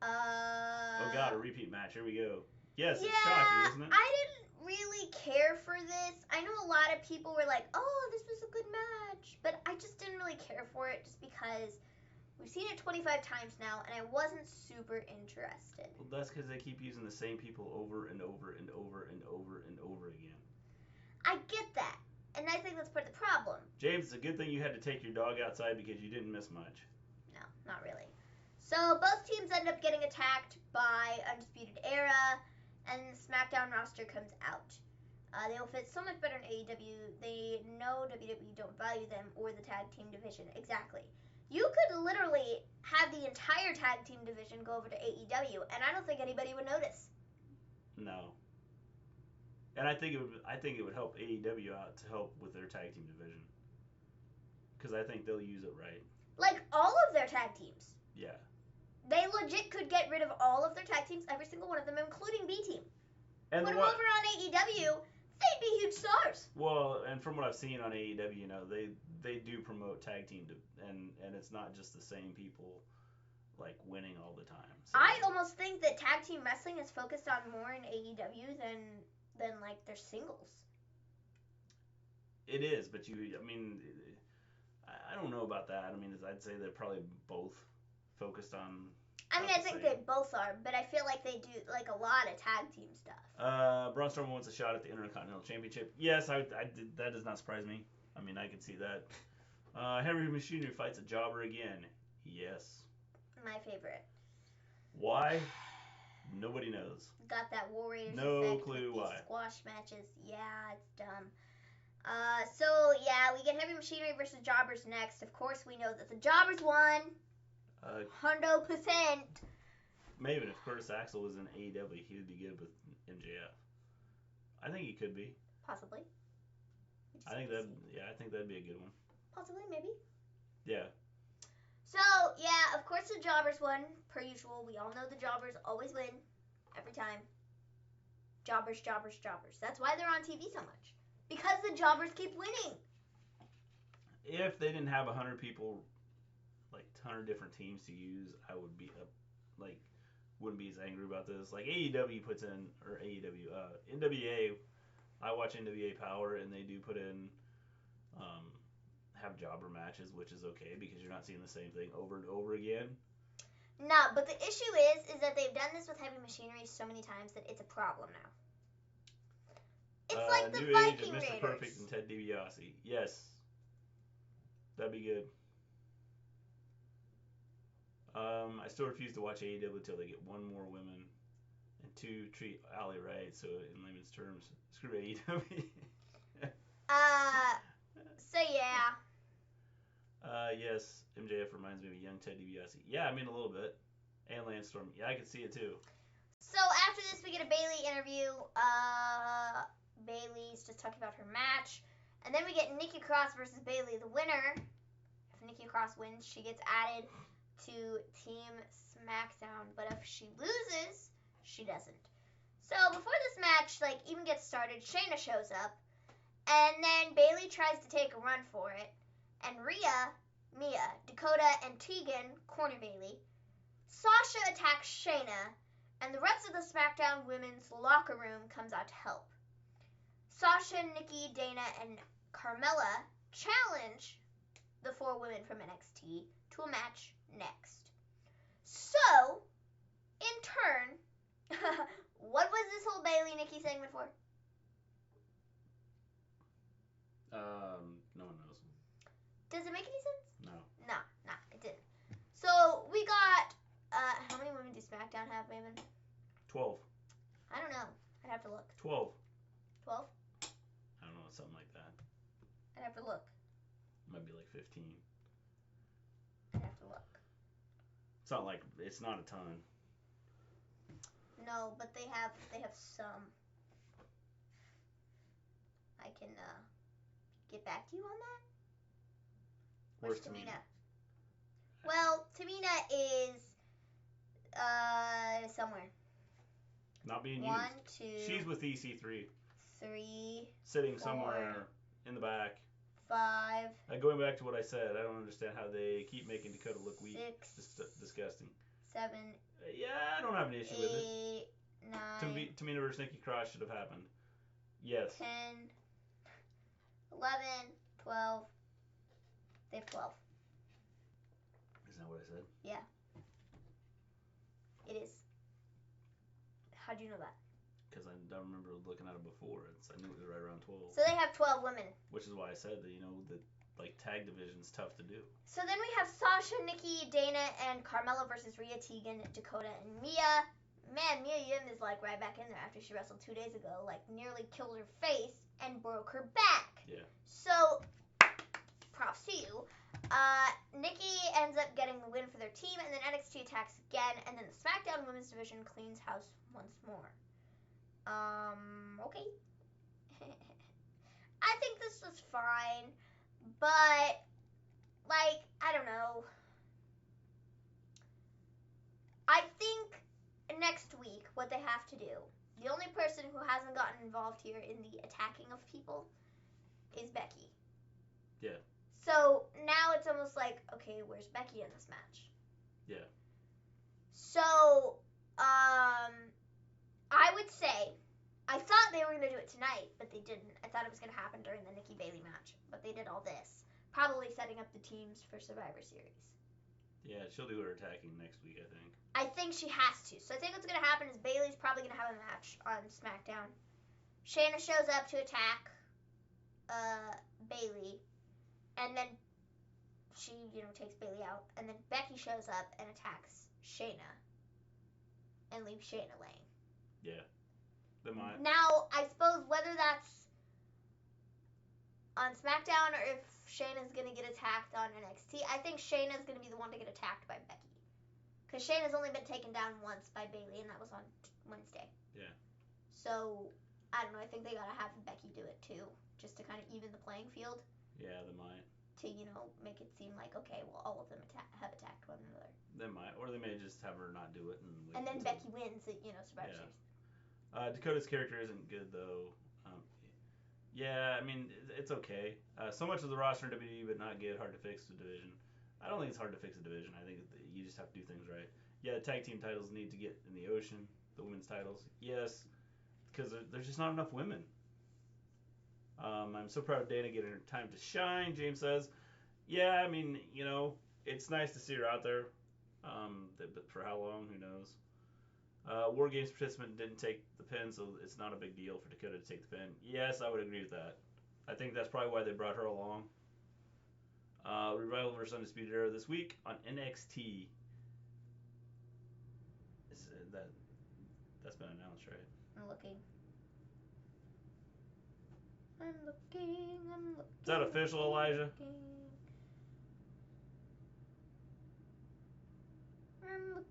Oh God, a repeat match. Here we go. Yes, it's yeah, shocking, isn't it? I didn't really care for this. I know a lot of people were like, "Oh, this was a good match," but I just didn't really care for it just because we've seen it 25 times now, and I wasn't super interested. Well, that's because they keep using the same people over and over and over and over and over again. I get that, and I think that's part of the problem. James, it's a good thing you had to take your dog outside because you didn't miss much. No, not really. So both teams end up getting attacked by Undisputed Era, and the Smackdown roster comes out. They will fit so much better in AEW. They know WWE don't value them or the tag team division. Exactly. You could literally have the entire tag team division go over to AEW, and I don't think anybody would notice. No. And I think it would help AEW out to help with their tag team division. Because I think they'll use it right. Like all of their tag teams. Yeah. They legit could get rid of all of their tag teams, every single one of them, including B Team. And Put them over on AEW, they'd be huge stars. Well, and from what I've seen on AEW, you know, they do promote tag team, and it's not just the same people like winning all the time. So. I almost think that tag team wrestling is focused on more in AEW than like their singles. It is, but I don't know about that. I mean, I'd say they're probably both focused on. I think they both are, but I feel like they do like a lot of tag team stuff. Braun Strowman wants a shot at the Intercontinental Championship. Yes, I did. That does not surprise me. I mean, I can see that. Heavy Machinery fights a jobber again. Yes. My favorite. Why? Nobody knows. Got that War Raiders no effect clue with why. These squash matches. Yeah, it's dumb. So yeah, we get Heavy Machinery versus Jobbers next. Of course, we know that the Jobbers won. 100%. Maven, if Curtis Axel was in AEW, he would be good with MJF. I think he could be. Possibly. I think that'd be a good one. Possibly, maybe. Yeah. So yeah, of course the Jobbers won, per usual. We all know the Jobbers always win, every time. Jobbers, Jobbers, Jobbers. That's why they're on TV so much. Because the Jobbers keep winning. If they didn't have 100 people, like 100 different teams to use, I would be wouldn't be as angry about this. Like AEW puts in, or NWA. I watch NWA Power, and they do put in, have jobber matches, which is okay because you're not seeing the same thing over and over again. No, but the issue is that they've done this with Heavy Machinery so many times that it's a problem now. It's like the New Viking Age of Mr. Raiders. Perfect and Ted DiBiase. Yes. That'd be good. I still refuse to watch AEW until they get one more women and two treat Allie right. So in layman's terms, screw AEW. So yeah. Yes, MJF reminds me of a young Ted DiBiase. Yeah, I mean a little bit. And Lance Storm. Yeah, I can see it too. So after this, we get a Bayley interview. Bayley's just talking about her match. And then we get Nikki Cross versus Bayley, the winner. If Nikki Cross wins, she gets added to Team Smackdown. But if she loses, she doesn't. So before this match even gets started, Shayna shows up. And then Bayley tries to take a run for it. And Mia, Dakota, and Tegan corner Bayley. Sasha attacks Shayna. And the rest of the SmackDown women's locker room comes out to help. Sasha, Nikki, Dana, and Carmella challenge the 4 women from NXT to a match next. So, in turn, what was this whole Bayley Nikki segment for? No one knows. Does it make any sense? No. No, it didn't. So, we got, how many women do SmackDown have, Maven? 12. I don't know. I'd have to look. 12. 12? I don't know, something like that. I'd have to look. Might be like 15. I'd have to look. It's not a ton. No, but they have some. I can get back to you on that. Where's Tamina? Well, Tamina is somewhere. Not being 1, used. 2. She's with EC3. 3. Sitting 4, somewhere in the back. 5. Going back to what I said, I don't understand how they keep making Dakota look weak. 6. Disgusting. 7. Yeah, I don't have an issue 8, with it. 9. Tamina versus Nikki Cross should have happened. Yes. 10. 11. 12. They have 12. Isn't that what I said? Yeah. It is. How'd you know that? Because I don't remember looking at it before. I knew it was right around 12. So they have 12 women. Which is why I said that, the tag division's tough to do. So then we have Sasha, Nikki, Dana, and Carmella versus Rhea, Tegan, Dakota, and Mia. man, Mia Yim is like right back in there after she wrestled 2 days ago, like nearly killed her face and broke her back. Yeah. So, props to you. Nikki ends up getting the win for their team, and then NXT attacks again, and then the SmackDown Women's Division cleans house once more. Okay. I think this was fine, but, like, I don't know. I think next week what they have to do, the only person who hasn't gotten involved here in the attacking of people is Becky. Yeah. So now it's almost like, okay, where's Becky in this match? Yeah. So, I would say, I thought they were going to do it tonight, but they didn't. I thought it was going to happen during the Nikki Bayley match, but they did all this. Probably setting up the teams for Survivor Series. Yeah, she'll do her attacking next week, I think. I think she has to. So I think what's going to happen is Bayley's probably going to have a match on SmackDown. Shayna shows up to attack Bayley, and then she, takes Bayley out, and then Becky shows up and attacks Shayna and leaves Shayna laying. Yeah. They might. Now, I suppose whether that's on SmackDown or if Shayna's going to get attacked on NXT, I think Shayna's going to be the one to get attacked by Becky. Because Shayna's only been taken down once by Bayley, and that was on Wednesday. Yeah. So, I don't know. I think they got to have Becky do it, too, just to kind of even the playing field. Yeah, they might. To, make it seem like, okay, well, all of them have attacked one another. They might. Or they may just have her not do it. And then Becky wins at, Survivor Series. Dakota's character isn't good, though. Yeah, I mean, it's okay. So much of the roster in WWE, but not good. Hard to fix the division. I don't think it's hard to fix a division. I think you just have to do things right. Yeah, the tag team titles need to get in the ocean. The women's titles, yes, because there's just not enough women. I'm so proud of Dana getting her time to shine. James says, yeah, I mean, it's nice to see her out there. But for how long, who knows? War Games participant didn't take the pin, so it's not a big deal for Dakota to take the pin. Yes, I would agree with that. I think that's probably why they brought her along. Revival vs. Undisputed Era this week on NXT. That's been announced, right? I'm looking. I'm looking. Is that official, Elijah? I'm looking.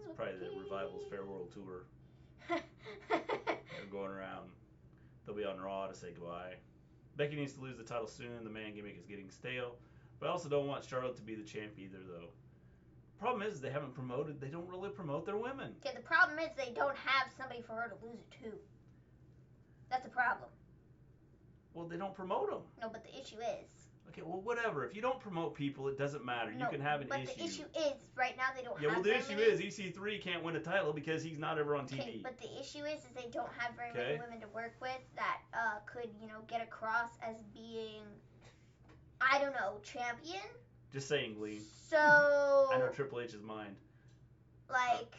It's probably the Revival's Farewell Tour. They're going around. They'll be on Raw to say goodbye. Becky needs to lose the title soon. The man gimmick is getting stale. But I also don't want Charlotte to be the champ either, though. Problem is, they don't really promote their women. Okay, the problem is they don't have somebody for her to lose it to. That's a problem. Well, they don't promote them. No, but the issue is. Okay, well, whatever. If you don't promote people, it doesn't matter. No, you can have an issue. But the issue is, right now they don't have Yeah, well, the very issue many... is EC3 can't win a title because he's not ever on TV. Okay, but the issue is they don't have very many women to work with that could, get across as being, I don't know, champion? Just saying, Gleen. So... I know Triple H's mind. Like...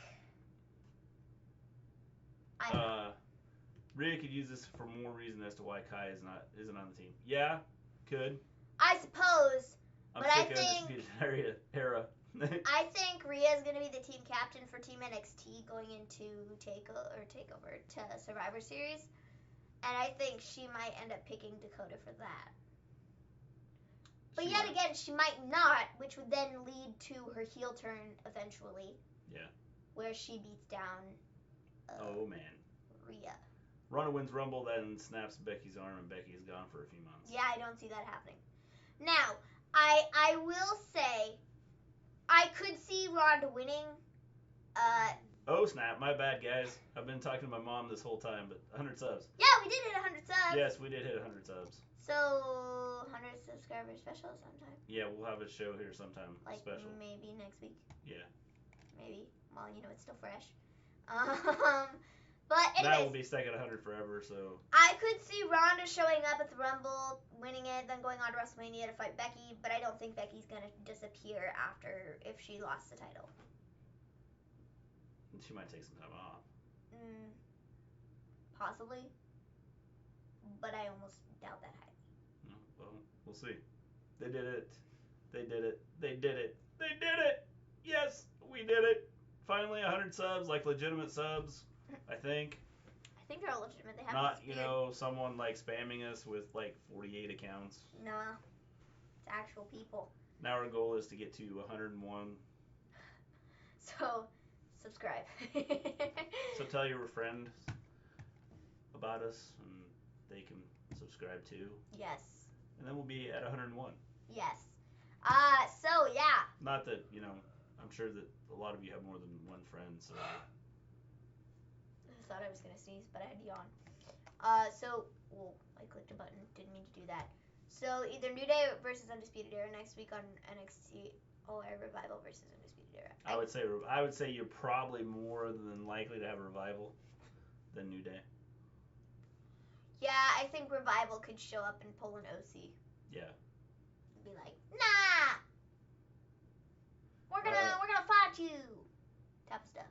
I don't know. Rhea could use this for more reason as to why Kai isn't on the team. Yeah, could. I suppose, I'm but sick I of think... Undisputed Era. I think Rhea is going to be the team captain for Team NXT going into Takeover to Survivor Series, and I think she might end up picking Dakota for that. But yet again, she might not, which would then lead to her heel turn eventually. Yeah. Where she beats down oh, man. Rhea. Ronda wins Rumble, then snaps Becky's arm, and Becky is gone for a few months. Yeah, I don't see that happening. Now, I will say, I could see Ronda winning. Oh, snap. My bad, guys. I've been talking to my mom this whole time, but 100 subs. Yeah, we did hit 100 subs. Yes, we did hit 100 subs. So, 100 subscriber special sometime. Yeah, we'll have a show here sometime special. Maybe next week. Yeah. Maybe. Well, it's still fresh. But anyways. That will be stuck at 100 forever, so. I could see Ronda showing up at the Rumble, winning it, then going on to WrestleMania to fight Becky, but I don't think Becky's going to disappear after if she lost the title. She might take some time off. Possibly. But I almost doubt that highly. No, well, we'll see. They did it. They did it. They did it. They did it! Yes, we did it! finally 100 subs, like legitimate subs. I think. I think they're all legitimate. They have Not, disappeared. someone like spamming us with like 48 accounts. No, it's actual people. Now our goal is to get to 101. So, subscribe. So tell your friend about us, and they can subscribe too. Yes. And then we'll be at 101. Yes. So yeah. Not that, I'm sure that a lot of you have more than one friend, so. I thought I was gonna sneeze, but I had to yawn. I clicked a button. Didn't mean to do that. So either New Day versus Undisputed Era next week on NXT, or Revival versus Undisputed Era. I would say you're probably more than likely to have Revival than New Day. Yeah, I think Revival could show up and pull an OC. Yeah. Be like, nah, we're gonna fight you, type of stuff.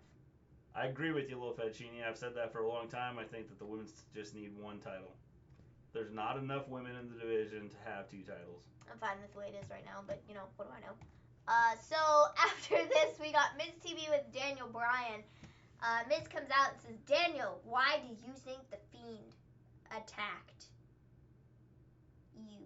I agree with you, Little Fettuccine. I've said that for a long time. I think that the women just need one title. There's not enough women in the division to have 2 titles. I'm fine with the way it is right now, but what do I know? So after this, we got Miz TV with Daniel Bryan. Miz comes out and says, Daniel, why do you think the Fiend attacked you?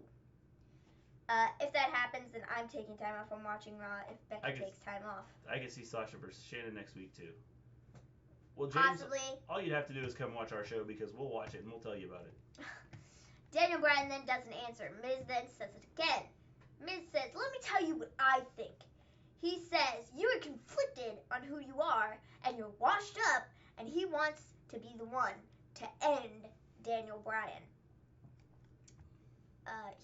If that happens, then I'm taking time off from watching Raw. If Becky takes time off, I can see Sasha versus Shayna next week too. Well, James, possibly. All you'd have to do is come watch our show because we'll watch it and we'll tell you about it. Daniel Bryan then doesn't answer. Miz then says it again. Miz says, let me tell you what I think. He says, you are conflicted on who you are, and you're washed up, and he wants to be the one to end Daniel Bryan.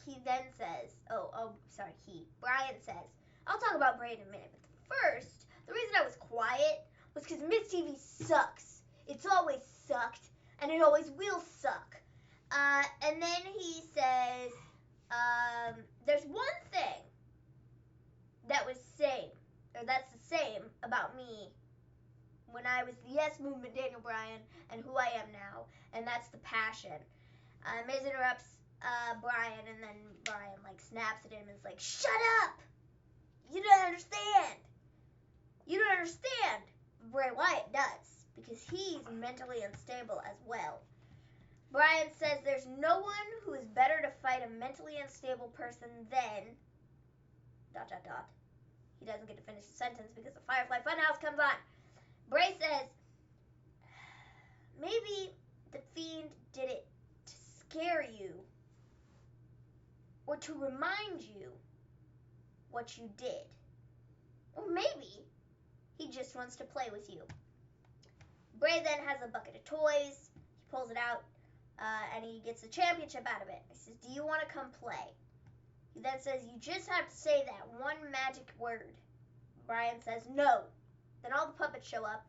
He then says, Bryan says, I'll talk about Bray in a minute, but first, the reason I was quiet was because Miz TV sucks. It's always sucked, and it always will suck. And then he says, there's one thing that's the same about me when I was the Yes Movement Daniel Bryan and who I am now, and that's the passion. Miz interrupts Bryan, and then Bryan snaps at him and is like, shut up! You don't understand! You don't understand! Bray Wyatt does, because he's mentally unstable as well. Bryan says there's no one who is better to fight a mentally unstable person than... ... He doesn't get to finish the sentence because the Firefly Funhouse comes on. Bray says, maybe the Fiend did it to scare you or to remind you what you did. Or maybe he just wants to play with you. Bray then has a bucket of toys. He pulls it out, and he gets the championship out of it. He says, do you want to come play? He then says, you just have to say that one magic word. Bryan says, no. Then all the puppets show up,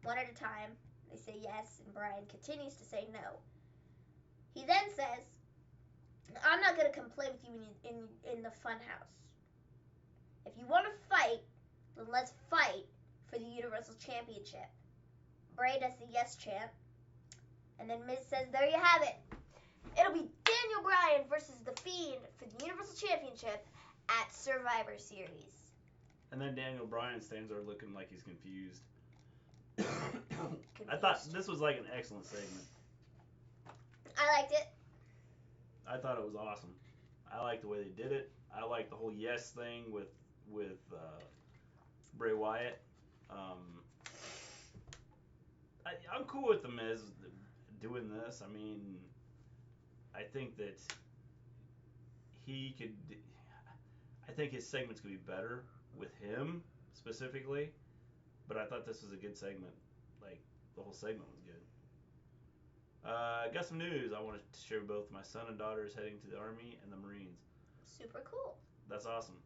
one at a time. They say yes, and Bryan continues to say no. He then says, I'm not going to come play with you in the funhouse. If you want to fight, then let's fight for the Universal Championship. Bray does the yes chant, and then Miz says, there you have it. It'll be Daniel Bryan versus The Fiend for the Universal Championship at Survivor Series. And then Daniel Bryan stands there looking like he's confused. I thought this was like an excellent segment. I liked it. I thought it was awesome. I liked the way they did it. I liked the whole yes thing with Bray Wyatt. I'm cool with the Miz doing this. I mean, I think that he could. I think his segments could be better with him specifically, but I thought this was a good segment. Like, the whole segment was good. I got some news. I want to share both. My son and daughter is heading to the Army and the Marines. Super cool. That's awesome.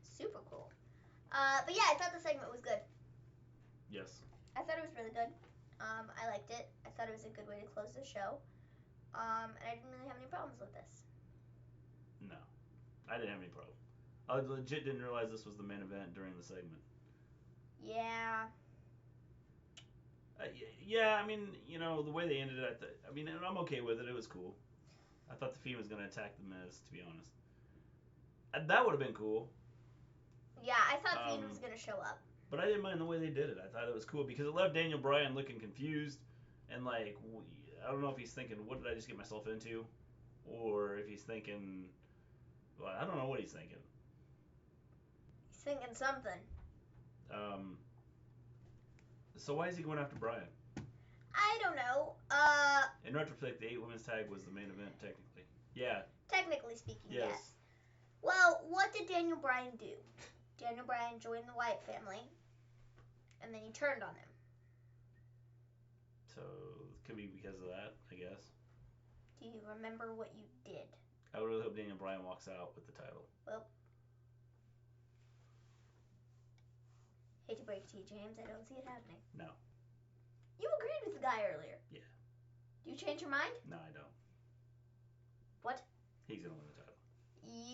Super cool. But yeah, I thought the segment was good. Yes. I thought it was really good. I liked it. I thought it was a good way to close the show. And I didn't really have any problems with this. No. I didn't have any problem. I legit didn't realize this was the main event during the segment. Yeah. Yeah, I mean, the way they ended it, I'm okay with it. It was cool. I thought the Fiend was going to attack the Miz, to be honest. That would have been cool. Yeah, I thought Fiend was gonna show up. But I didn't mind the way they did it. I thought it was cool because it left Daniel Bryan looking confused and like I don't know if he's thinking, what did I just get myself into, or if he's thinking, well, I don't know what he's thinking. He's thinking something. So why is he going after Bryan? I don't know. In retrospect, the 8 women's tag was the main event technically. Yeah. Technically speaking, Yes. yes. Well, what did Daniel Bryan do? Daniel Bryan joined the Wyatt family, and then he turned on them. So it could be because of that, I guess. Do you remember what you did? I really hope Daniel Bryan walks out with the title. Well, hate to break it to you, James, I don't see it happening. No. You agreed with the guy earlier. Yeah. Do you change your mind? No, I don't. What? He's gonna win the title.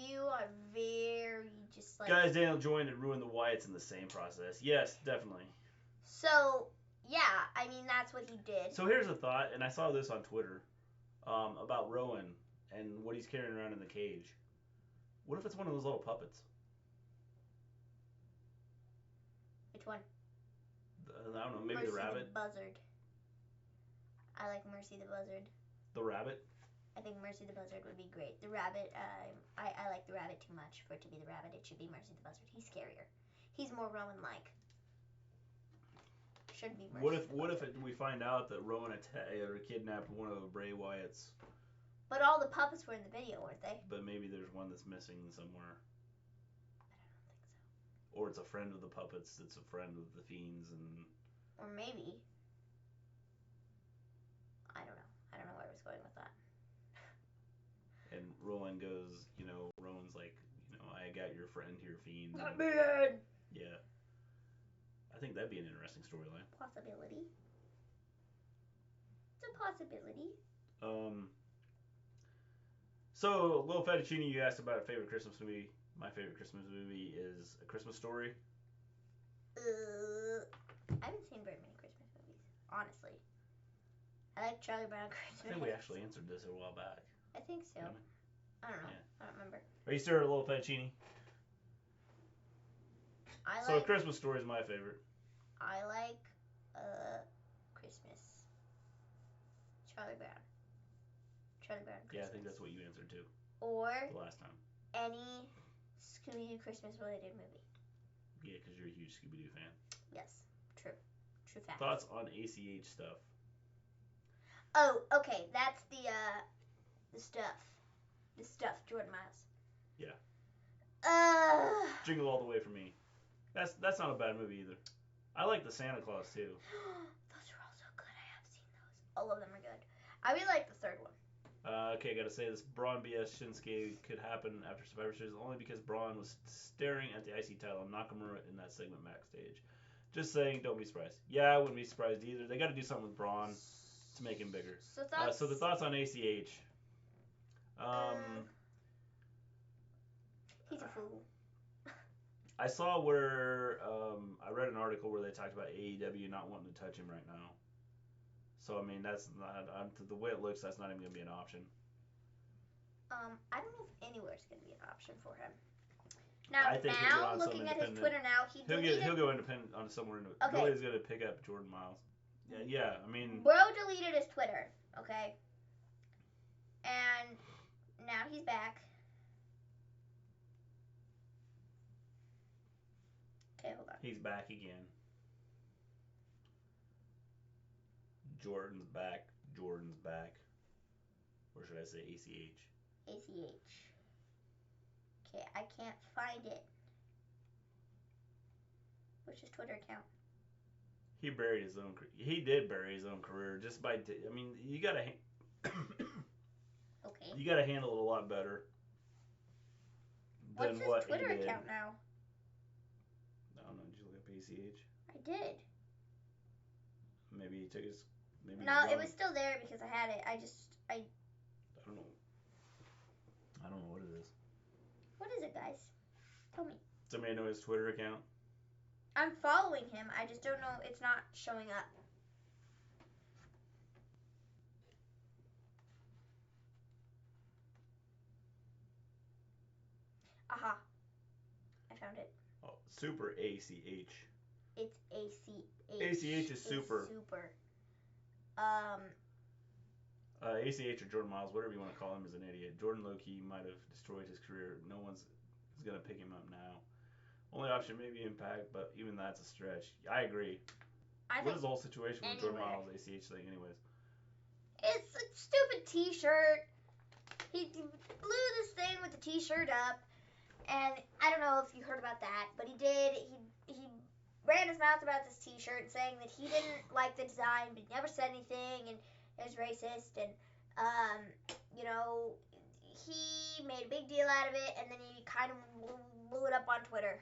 You are very just like. Guys, Daniel joined and ruined the Wyatts in the same process. Yes, definitely. So yeah, I mean that's what he did. So here's a thought, and I saw this on Twitter, about Rowan and what he's carrying around in the cage. What if it's one of those little puppets? Which one? I don't know, maybe Mercy the rabbit? the Buzzard. I like Mercy the Buzzard. The rabbit? I think Mercy the Buzzard would be great. The rabbit, I like the rabbit too much for it to be the rabbit. It should be Mercy the Buzzard. He's scarier. He's more Rowan-like. Should be Mercy. What if we find out that Rowan kidnapped one of the Bray Wyatts? But all the puppets were in the video, weren't they? But maybe there's one that's missing somewhere. But I don't think so. Or it's a friend of the puppets that's a friend of the Fiends and. Or maybe. I don't know. I don't know where I was going with that. And Rowan goes, Rowan's like, I got your friend here, Fiend. Man. Yeah. I think that'd be an interesting storyline. Possibility. It's a possibility. So, Lil Fettuccine, you asked about a favorite Christmas movie. My favorite Christmas movie is A Christmas Story. I haven't seen very many Christmas movies, honestly. I like Charlie Brown Christmas. I think we actually answered this a while back. I think so. Didn't we? I don't know. Yeah. I don't remember. Are you still a Lil Fettuccine? So, A Christmas Story is my favorite. I like Christmas. Charlie Brown. Charlie Brown Christmas. Yeah, I think that's what you answered too. Or the last time. Any Scooby-Doo Christmas related movie. Yeah, because you're a huge Scooby-Doo fan. Yes, true. True fact. Thoughts on ACH stuff? Oh, okay, that's the stuff. The stuff, Jordan Miles. Yeah. Jingle All the Way for me. That's not a bad movie either. I like the Santa Claus too. Those are also good. I have seen those. All of them are good. I really like the third one. Okay, gotta say this Braun BS Shinsuke could happen after Survivor Series only because Braun was staring at the IC title and Nakamura in that segment backstage. Just saying, don't be surprised. Yeah, I wouldn't be surprised either. They got to do something with Braun to make him bigger. So the thoughts on ACH. He's a fool. I saw where I read an article where they talked about AEW not wanting to touch him right now. So I mean that's not the way it looks. That's not even gonna be an option. I don't know if anywhere's gonna be an option for him. Now looking at his Twitter now, he'll go independent on somewhere. Okay. Nobody's gonna pick up Jordan Miles. Yeah. I mean. Bro deleted his Twitter. Okay. And now he's back. Okay, hold on. He's back again. Jordan's back. Jordan's back. Or should I say ACH? ACH. Okay, I can't find it. What's his Twitter account? He buried his own. He did bury his own career just by. I mean, you gotta. Okay. You gotta handle it a lot better. What's his Twitter account now? I don't know. Did you look up ACH? I did. Maybe he took his. Maybe no, it was still there because I had it. I don't know. I don't know what it is. What is it, guys? Tell me. Somebody know his Twitter account? I'm following him. I just don't know. It's not showing up. Aha. I found it. Oh, Super ACH. It's ACH. ACH is super. Super. ACH or Jordan Miles, whatever you want to call him, is an idiot. Jordan low-key might have destroyed his career. No one's is gonna pick him up now. Only option maybe Impact, but even that's a stretch. I agree. What is the whole situation with Jordan Miles ACH thing, anyways? It's a stupid T-shirt. He blew this thing with the T-shirt up, and I don't know if you heard about that, but he did. He ran his mouth about this T-shirt, saying that he didn't like the design, but he never said anything, and it was racist, and you know, he made a big deal out of it, and then he kind of blew it up on Twitter,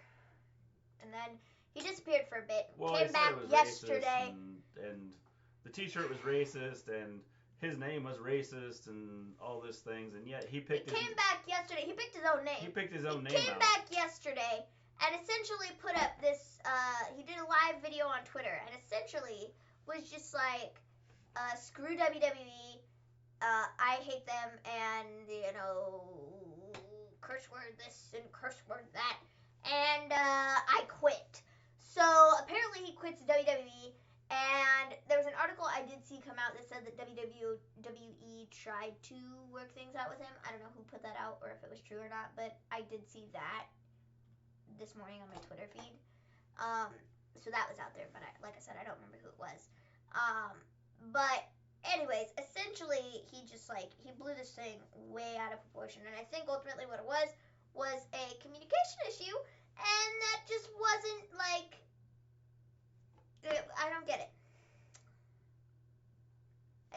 and then he disappeared for a bit. Well, Came back yesterday, and the T-shirt was racist, and his name was racist, and all these things, and yet he picked. He came back yesterday. He picked his own name. He picked his own name. He came back yesterday and essentially put up this. He did a live video on Twitter and essentially was just like, "Screw WWE. I hate them, and you know, curse word this and curse word that, and I quit." So apparently he quits WWE. And there was an article I did see come out that said that WWE tried to work things out with him. I don't know who put that out or if it was true or not, but I did see that this morning on my Twitter feed. So that was out there, but like I said, I don't remember who it was. But anyways, essentially he just he blew this thing way out of proportion, and I think ultimately what it was a communication issue, and that just wasn't I don't get it.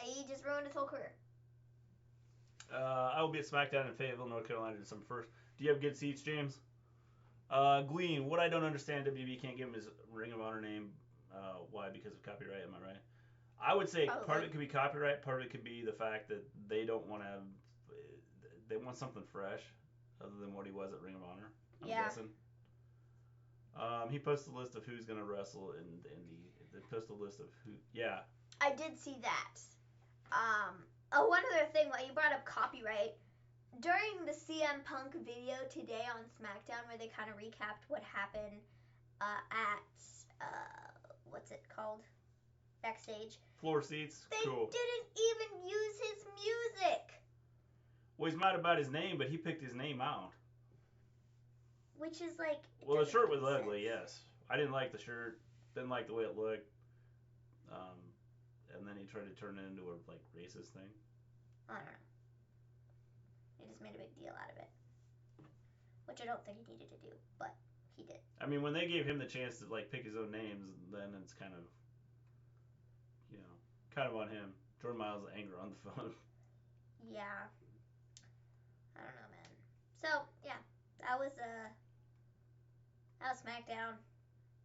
He just ruined his whole career. I will be at Smackdown in Fayetteville, North Carolina, December 1st. Do you have good seats, James? Gleen, what I don't understand, WWE can't give him his Ring of Honor name. Why? Because of copyright, am I right? I would say part of it could be copyright, part of it could be the fact that they don't want to they want something fresh other than what he was at Ring of Honor, I'm guessing. He posted a list of who's going to wrestle in Indy. They posted a list of who, yeah. I did see that. One other thing, while you brought up copyright, during the CM Punk video today on Smackdown, where they kind of recapped what happened at, what's it called? Backstage. Floor seats, they cool. Didn't even use his music. Well, he's mad about his name, but he picked his name out. Which is well, the shirt was ugly, yes. I didn't like the shirt. Didn't like the way it looked. And then he tried to turn it into a racist thing. I don't know. He just made a big deal out of it, which I don't think he needed to do, but he did. I mean, when they gave him the chance to pick his own names, then it's kind of, kind of on him. Jordan Miles' anger on the phone. Yeah. I don't know, man. So yeah, that was Smackdown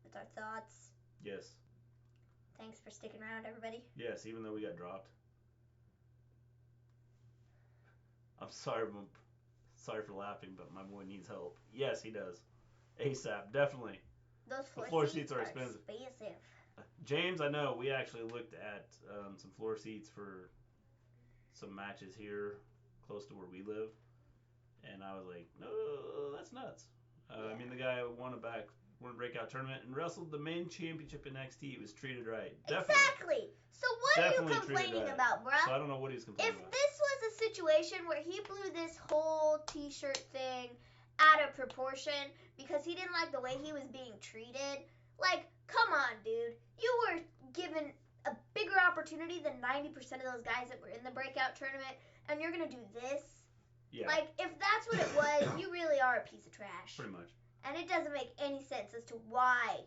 with our thoughts. Yes. Thanks for sticking around, everybody. Yes, even though we got dropped. I'm sorry for laughing, but my boy needs help. Yes, he does. ASAP, definitely. Those floor seats are expensive. expensive. James, I know, we actually looked at some floor seats for some matches here close to where we live. And I was like, no, that's nuts. I mean, the guy won a breakout tournament and wrestled the main championship in NXT. He was treated right. Definitely. Exactly. So what are you complaining about, bruh? So I don't know what he's complaining about. If this was a situation where he blew this whole T-shirt thing out of proportion because he didn't like the way he was being treated, come on, dude. You were given a bigger opportunity than 90% of those guys that were in the breakout tournament, and you're going to do this? Yeah. If that's what it was, you really are a piece of trash. Pretty much. And it doesn't make any sense as to why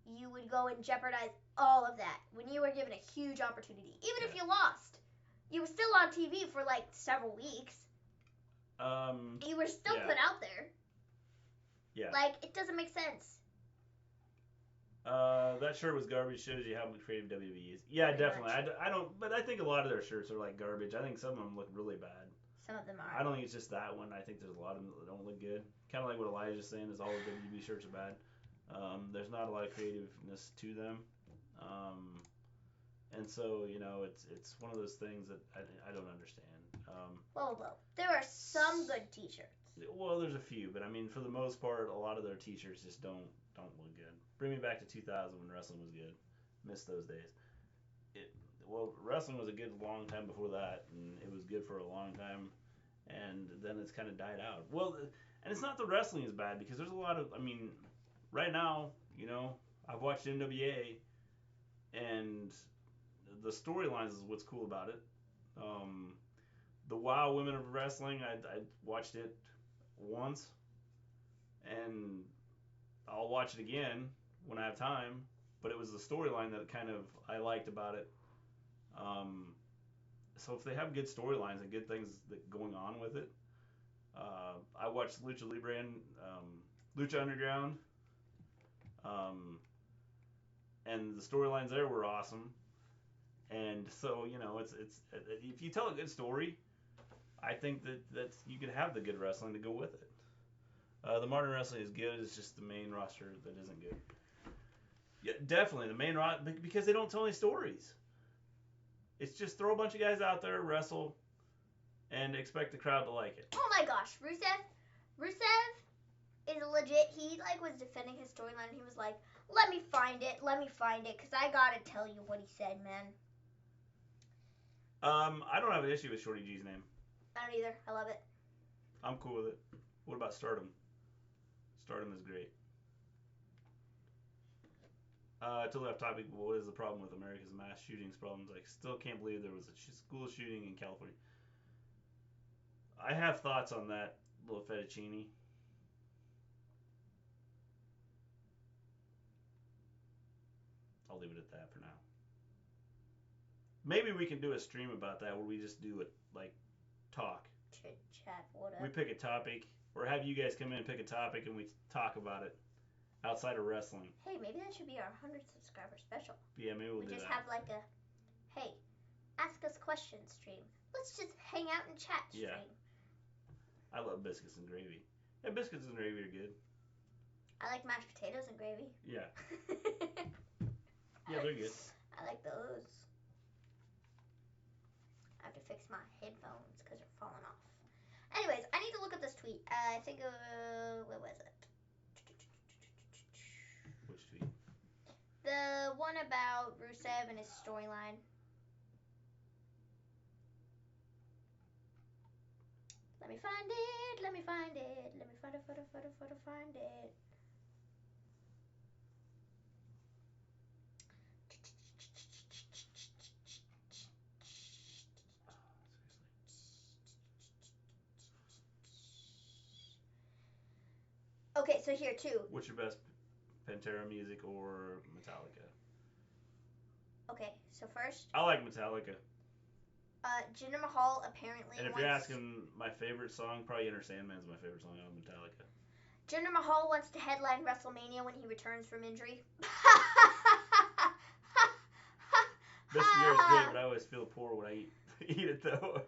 you would go and jeopardize all of that when you were given a huge opportunity. Even if you lost, you were still on TV for several weeks. You were still put out there. Yeah. It doesn't make sense. That shirt was garbage. Shows you how creative WWE is. Yeah, pretty definitely. I don't, but I think a lot of their shirts are garbage. I think some of them look really bad. Some of them are. I don't think it's just that one. I think there's a lot of them that don't look good. Kind of like what Elijah's saying is all the WWE shirts are bad. There's not a lot of creativeness to them. And so, it's one of those things that I don't understand. Whoa. There are some good T-shirts. Well, there's a few, but I mean, for the most part, a lot of their T-shirts just don't don't look good. Bring me back to 2000 when wrestling was good. Miss those days. It, well, wrestling was a good long time before that, and it was good for a long time, and then it's kind of died out. Well, and it's not the wrestling is bad because there's a lot of, I mean, right now, I've watched NWA, and the storylines is what's cool about it. Um, the WoW Women of Wrestling, I watched it once, and I'll watch it again when I have time. But it was the storyline that kind of I liked about it. Um, so if they have good storylines and good things that going on with it, I watched Lucha Libre and Lucha Underground, um, and the storylines there were awesome. And so it's if you tell a good story, I think that's you could have the good wrestling to go with it. The modern wrestling is good. It's just the main roster that isn't good. Yeah, definitely the main roster because they don't tell any stories. It's just throw a bunch of guys out there, wrestle, and expect the crowd to like it. Oh my gosh, Rusev is legit. He was defending his storyline. He was like, let me find it, because I gotta tell you what he said, man. I don't have an issue with Shorty G's name. I don't either. I love it. I'm cool with it. What about Stardom? Stardom is great. Totally off topic, but what is the problem with America's mass shootings problems? I still can't believe there was a school shooting in California. I have thoughts on that, little fettuccine. I'll leave it at that for now. Maybe we can do a stream about that where we just do it, talk. Chit chat, whatever. We pick a topic, or have you guys come in and pick a topic and we talk about it outside of wrestling. Hey, maybe that should be our 100 subscriber special. Yeah, maybe we'll do that. We just have hey, ask us questions stream. Let's just hang out and chat stream. Yeah. I love biscuits and gravy. Yeah, biscuits and gravy are good. I like mashed potatoes and gravy. Yeah. Yeah, they're good. I like those. I have to fix my headphones because they're falling off. Anyways, I need to look at this tweet. I think, what was it? Which tweet? The one about Rusev and his storyline. Let me find it. Let me find it. Let me find it. Find it. Okay, so here too. What's your best Pantera music or Metallica? Okay, so first. I like Metallica. Jinder Mahal apparently. And if you're asking my favorite song, probably Enter Sandman's my favorite song on Metallica. Jinder Mahal wants to headline WrestleMania when he returns from injury. This year is great, but I always feel poor when I eat it though.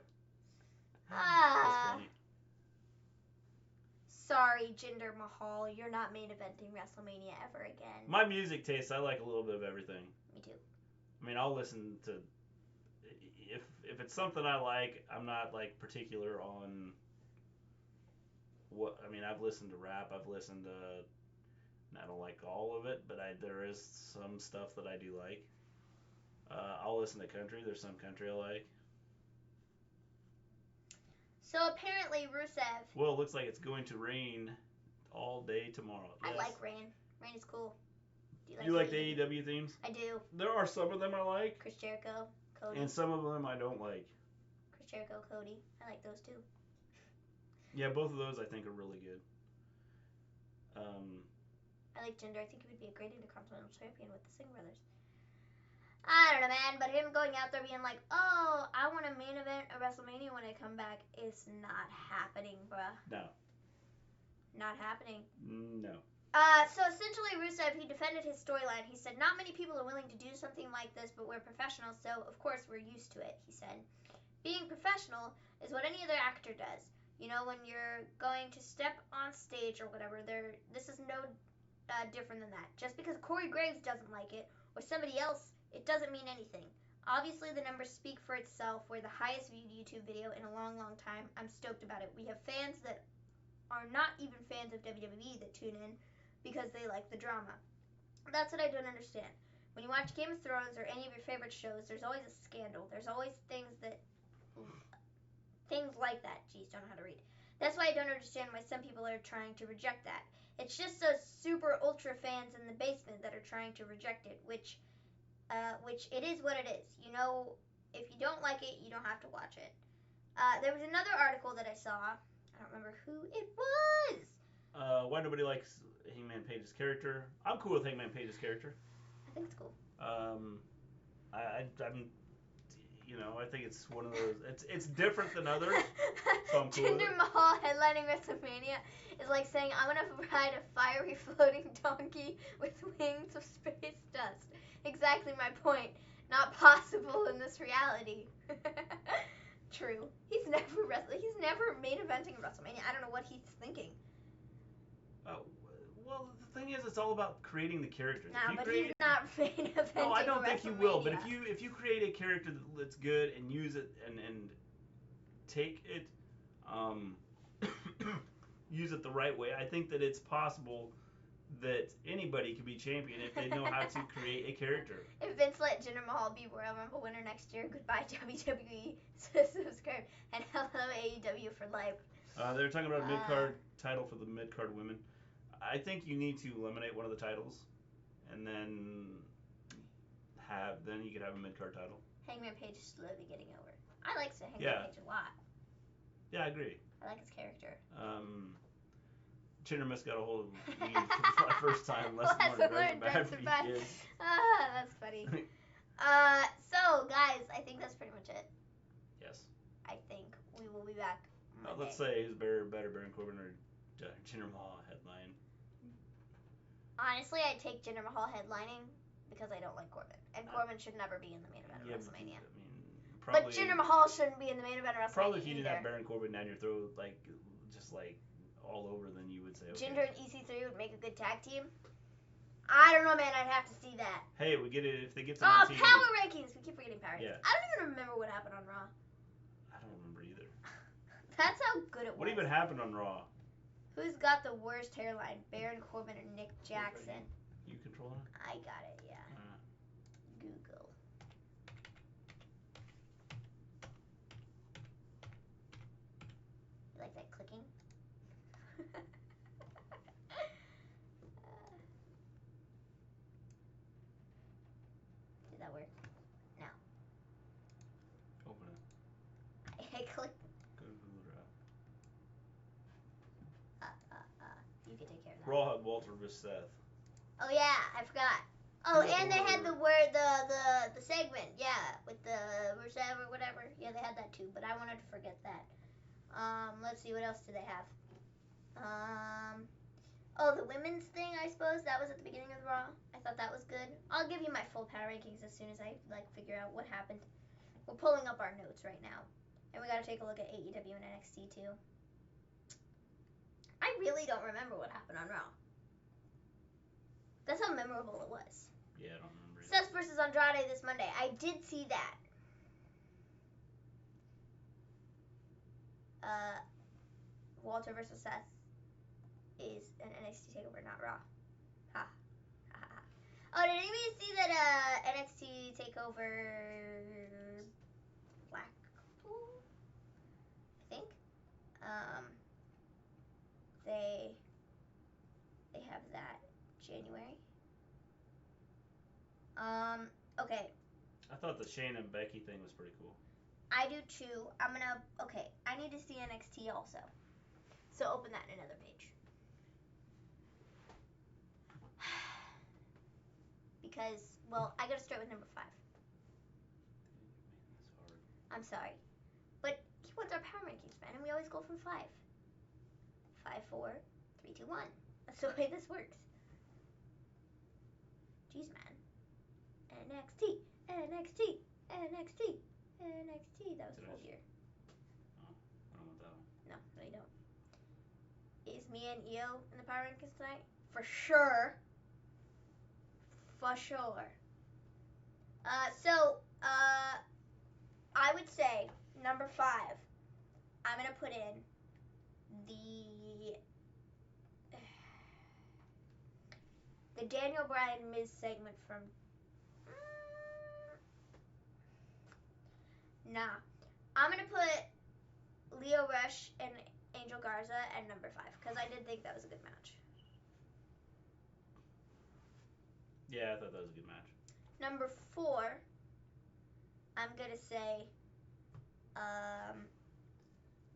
That's funny. Sorry, Jinder Mahal, you're not main eventing WrestleMania ever again. My music taste, I like a little bit of everything. Me too. I mean, I'll listen to if it's something I like. I'm not particular on what. I mean, I've listened to rap. I've listened to. And I don't like all of it, but there is some stuff that I do like. I'll listen to country. There's some country I like. So apparently Rusev. Well, it looks like it's going to rain all day tomorrow. Yes. I like rain. Rain is cool. Do you like the AEW themes? I do. There are some of them I like. Chris Jericho, Cody. And some of them I don't like. Chris Jericho, Cody. I like those too. Yeah, both of those I think are really good. I like Jinder. I think he would be a great Intercontinental Champion with the Singh brothers. I don't know, man, but him going out there being like, oh, I want a main event at WrestleMania when I come back, is not happening, bruh. No. Not happening. No. So essentially, Rusev, he defended his storyline. He said, not many people are willing to do something like this, but we're professionals, so of course we're used to it, he said. Being professional is what any other actor does. You know, when you're going to step on stage or whatever, this is no different than that. Just because Corey Graves doesn't like it, or somebody else, it doesn't mean anything. Obviously, the numbers speak for itself. We're the highest viewed YouTube video in a long, long time. I'm stoked about it. We have fans that are not even fans of WWE that tune in. because they like the drama. That's what I don't understand. When you watch Game of Thrones or any of your favorite shows, there's always a scandal. There's always things like that. Jeez, don't know how to read. That's why I don't understand why some people are trying to reject that. It's just those super ultra fans in the basement that are trying to reject it, which it is what it is. You know, if you don't like it, you don't have to watch it. There was another article that I saw. I don't remember who it was. Why nobody likes Hangman Page's character? I'm cool with Hangman Page's character. I think it's cool. I'm, I think it's one of those. It's different than others. So I'm cool with Jinder it. Mahal headlining WrestleMania is like saying, I'm gonna ride a fiery floating donkey with wings of space dust. Exactly my point. Not possible in this reality. True. He's never main eventing WrestleMania. I don't know what he's thinking. Well, the thing is, it's all about creating the characters. Nah, but he's not main eventing. No, I don't think he will. But WrestleMania. if you create a character that's good and use it and take it, use it the right way, I think that it's possible that anybody could be champion if they know how to create a character. If Vince let Jinder Mahal be Royal Rumble winner next year, goodbye WWE. Subscribe and hello AEW for life. They're talking about a mid-card title for the mid-card women. I think you need to eliminate one of the titles, and then you could have a mid-card title. Hangman Page is slowly getting over. I like Hangman Page a lot. Yeah, I agree. I like his character. Jinder Mahal got a hold of me for the first time. Lesson learned, bad for you kids. That's funny. So guys, I think that's pretty much it. Yes. I think we will be back Monday. Let's say who's better, Baron Corbin or Jinder Mahal headline. Honestly, I'd take Jinder Mahal headlining because I don't like Corbin, and Corbin should never be in the main event of WrestleMania. But Jinder Mahal shouldn't be in the main event of WrestleMania. Probably if you didn't have Baron Corbin down your throat, just all over, then you would say, okay. Jinder and EC3 would make a good tag team. I don't know, man. I'd have to see that. Hey, we get it if they get some on TV. Power rankings. We keep forgetting power rankings. Yeah. I don't even remember what happened on Raw. I don't remember either. That's how good it was. What even happened on Raw? Who's got the worst hairline, Baron Corbin or Nick Jackson? You controlling it? I got it, yeah. Google. You like that clicking? Did that work? No. Open it. I clicked. Go to Google Drive. You can take care of that. Raw had Walter vs. Seth. Oh yeah, I forgot. Oh, and they had the segment, yeah, with the Rusev or whatever. Yeah, they had that too, but I wanted to forget that. Let's see, what else do they have? Oh, the women's thing, I suppose. That was at the beginning of the Raw. I thought that was good. I'll give you my full power rankings as soon as I, figure out what happened. We're pulling up our notes right now. And we gotta take a look at AEW and NXT too. I really don't remember what happened on Raw. That's how memorable it was. Yeah, I don't remember. Seth versus Andrade this Monday. I did see that. Walter versus Seth is an NXT takeover, not Raw. Ha. Ha ha. Oh, did anybody see that NXT takeover Blackpool? I think. They have that January. Okay. I thought the Shane and Becky thing was pretty cool. I do too. I need to see NXT also. So open that in another page. Because, I gotta start with number 5. I'm sorry. But he wants our power rankings, man, and we always go from 5. 5, 4, 3, 2, 1. That's the way this works. Jeez, man. NXT, NXT, NXT, NXT. That was full gear. Oh, I don't want that one. No, you don't. Is me and Io in the power rankings tonight? For sure. For sure. I would say number 5. I'm gonna put in the the Daniel Bryan Miz segment from. Nah. I'm going to put Leo Rush and Angel Garza at number 5 because I did think that was a good match. Yeah, I thought that was a good match. Number 4, I'm going to say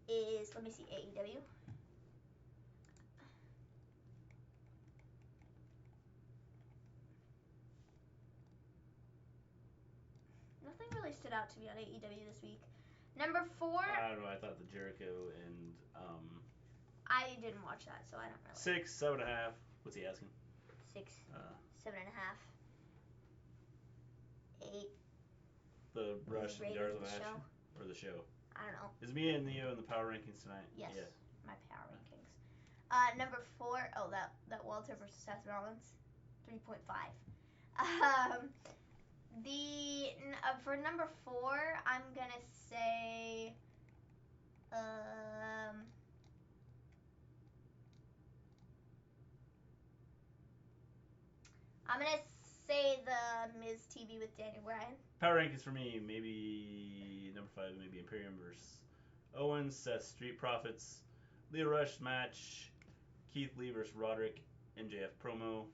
is, let me see, AEW. Nothing really stood out to me on AEW this week. Number 4. I don't know. I thought the Jericho and I didn't watch that, so I don't really. 6, 7.5. What's he asking? 6, 7.5, 8. The Rush and rated Garza the match show? or the show? I don't know. Is Mia and Neo in the power rankings tonight? Yes. Yeah. My power rankings. Number 4. Oh, that Walter versus Seth Rollins, 3.5. For number 4, I'm gonna say I'm gonna say the Miz TV with Daniel Bryan. Power rankings for me, maybe number 5, maybe Imperium versus Owens, Seth Street Profits, Leo Rush match, Keith Lee versus Roderick, MJF promo,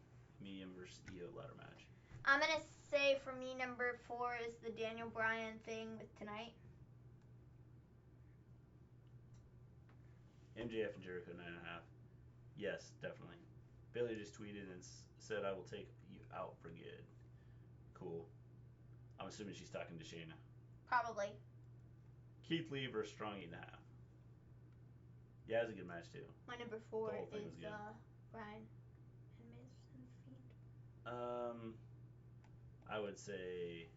Medium versus Io ladder match. I'm gonna say for me number 4 is the Daniel Bryan thing with tonight. MJF and Jericho 9.5. Yes, definitely. Bayley just tweeted and said, "I will take you out for good." Cool. I'm assuming she's talking to Shayna. Probably. Keith Lee versus Strong 8.5. Yeah, it was a good match too. My number 4 The whole thing is was good. Bryan and Miz and Fiend. I would say.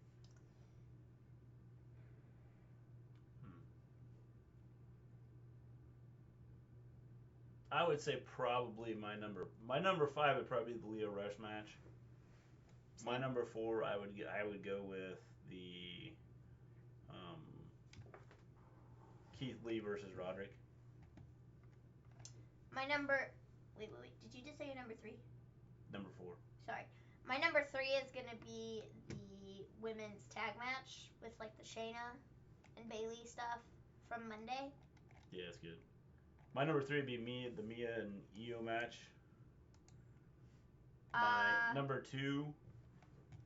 I would say probably my number 5 would probably be the Leo Rush match. My number 4 I would go with the Keith Lee versus Roderick. My number wait, did you just say your number 3? Number 4. Sorry. My number 3 is gonna be the women's tag match with like the Shayna and Bayley stuff from Monday. Yeah, it's good. My number 3 would be the Mia and Io match. My number 2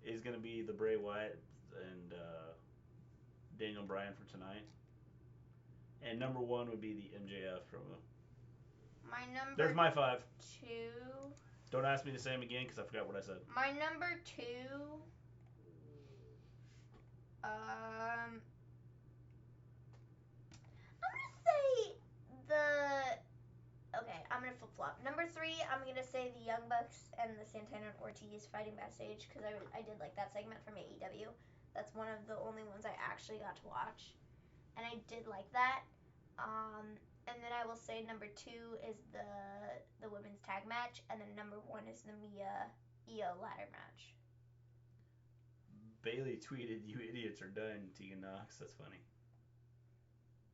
is gonna be the Bray Wyatt and Daniel Bryan for tonight. And number 1 would be the MJF promo. There's my 5. 2. Don't ask me to say them again because I forgot what I said. My number 2. I'm gonna say I'm gonna flip flop. Number 3, I'm gonna say the Young Bucks and the Santana and Ortiz fighting backstage because I did like that segment from AEW. That's one of the only ones I actually got to watch, and I did like that. And then I will say number 2 is the women's tag match, and then number 1 is the Mia Io ladder match. Bayley tweeted, "You idiots are done, Tegan Knox." That's funny.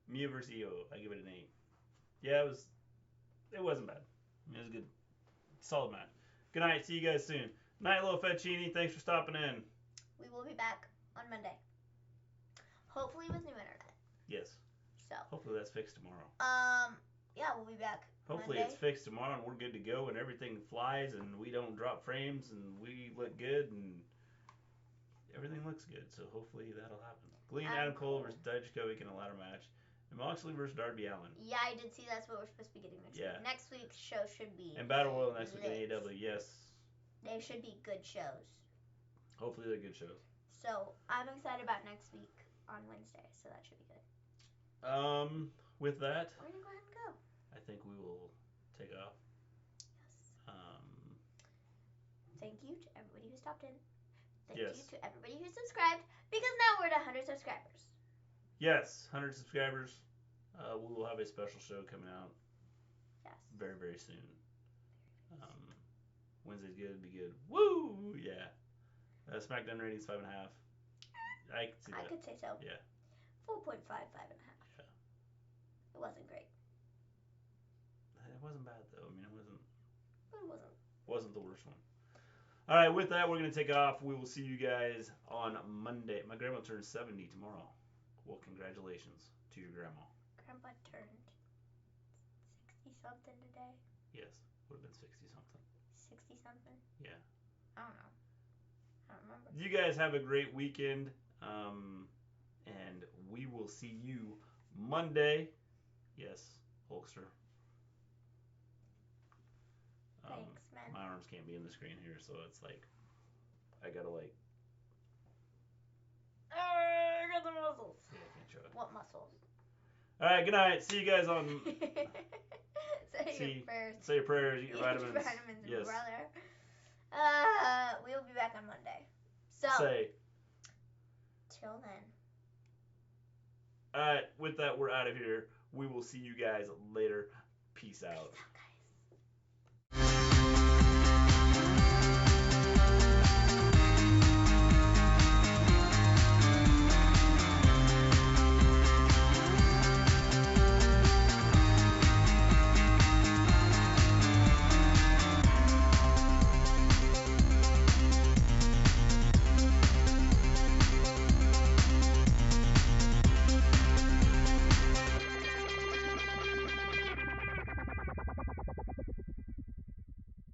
Mia versus Io, I give it an 8. Yeah, it wasn't bad. It was a good, solid match. Good night. See you guys soon. Night, little Fettuccine. Thanks for stopping in. We will be back on Monday. Hopefully with new internet. Yes. So. Hopefully that's fixed tomorrow. Yeah, we'll be back. Hopefully Monday. It's fixed tomorrow and we're good to go and everything flies and we don't drop frames and we look good and everything looks good. So hopefully that'll happen. Gleen, Adam Cole versus Dijakovic in a ladder match. And Moxley versus Darby Allin. Yeah, I did see that's what we're supposed to be getting next week. Next week's show should be. And Battle Royal next week in AEW, yes. They should be good shows. Hopefully they're good shows. So I'm excited about next week on Wednesday, so that should be good. With that, we're gonna go ahead and go. I think we will take off. Yes. Thank you to everybody who stopped in. Thank you to everybody who subscribed, because now we're at 100 subscribers. Yes, 100 subscribers. We will have a special show coming out. Yes. Very, very soon. Wednesday's good, be good. Woo! Yeah. Smackdown ratings 5.5. I could see that. I could say so. Yeah. 4.5, 5.5. Yeah. It wasn't great. It wasn't bad though. I mean, it wasn't. But it wasn't. Wasn't the worst one. All right, with that, we're going to take off. We will see you guys on Monday. My grandma turns 70 tomorrow. Well, congratulations to your grandma. Grandpa turned 60-something today. Yes, would have been 60-something. 60-something? Yeah. I don't know. I don't remember. You guys have a great weekend, and we will see you Monday. Yes, Hulkster. Thanks, man. My arms can't be in the screen here, so it's like I gotta like. I got the muscles. Yeah, I can't show it. What muscles? All right, good night. See you guys on. Say your prayers. Say your prayers. Eat your vitamins. Eat your vitamins, Yes. brother. We'll be back on Monday. So. Say. Till then. All right. With that, we're out of here. We will see you guys later. Peace out.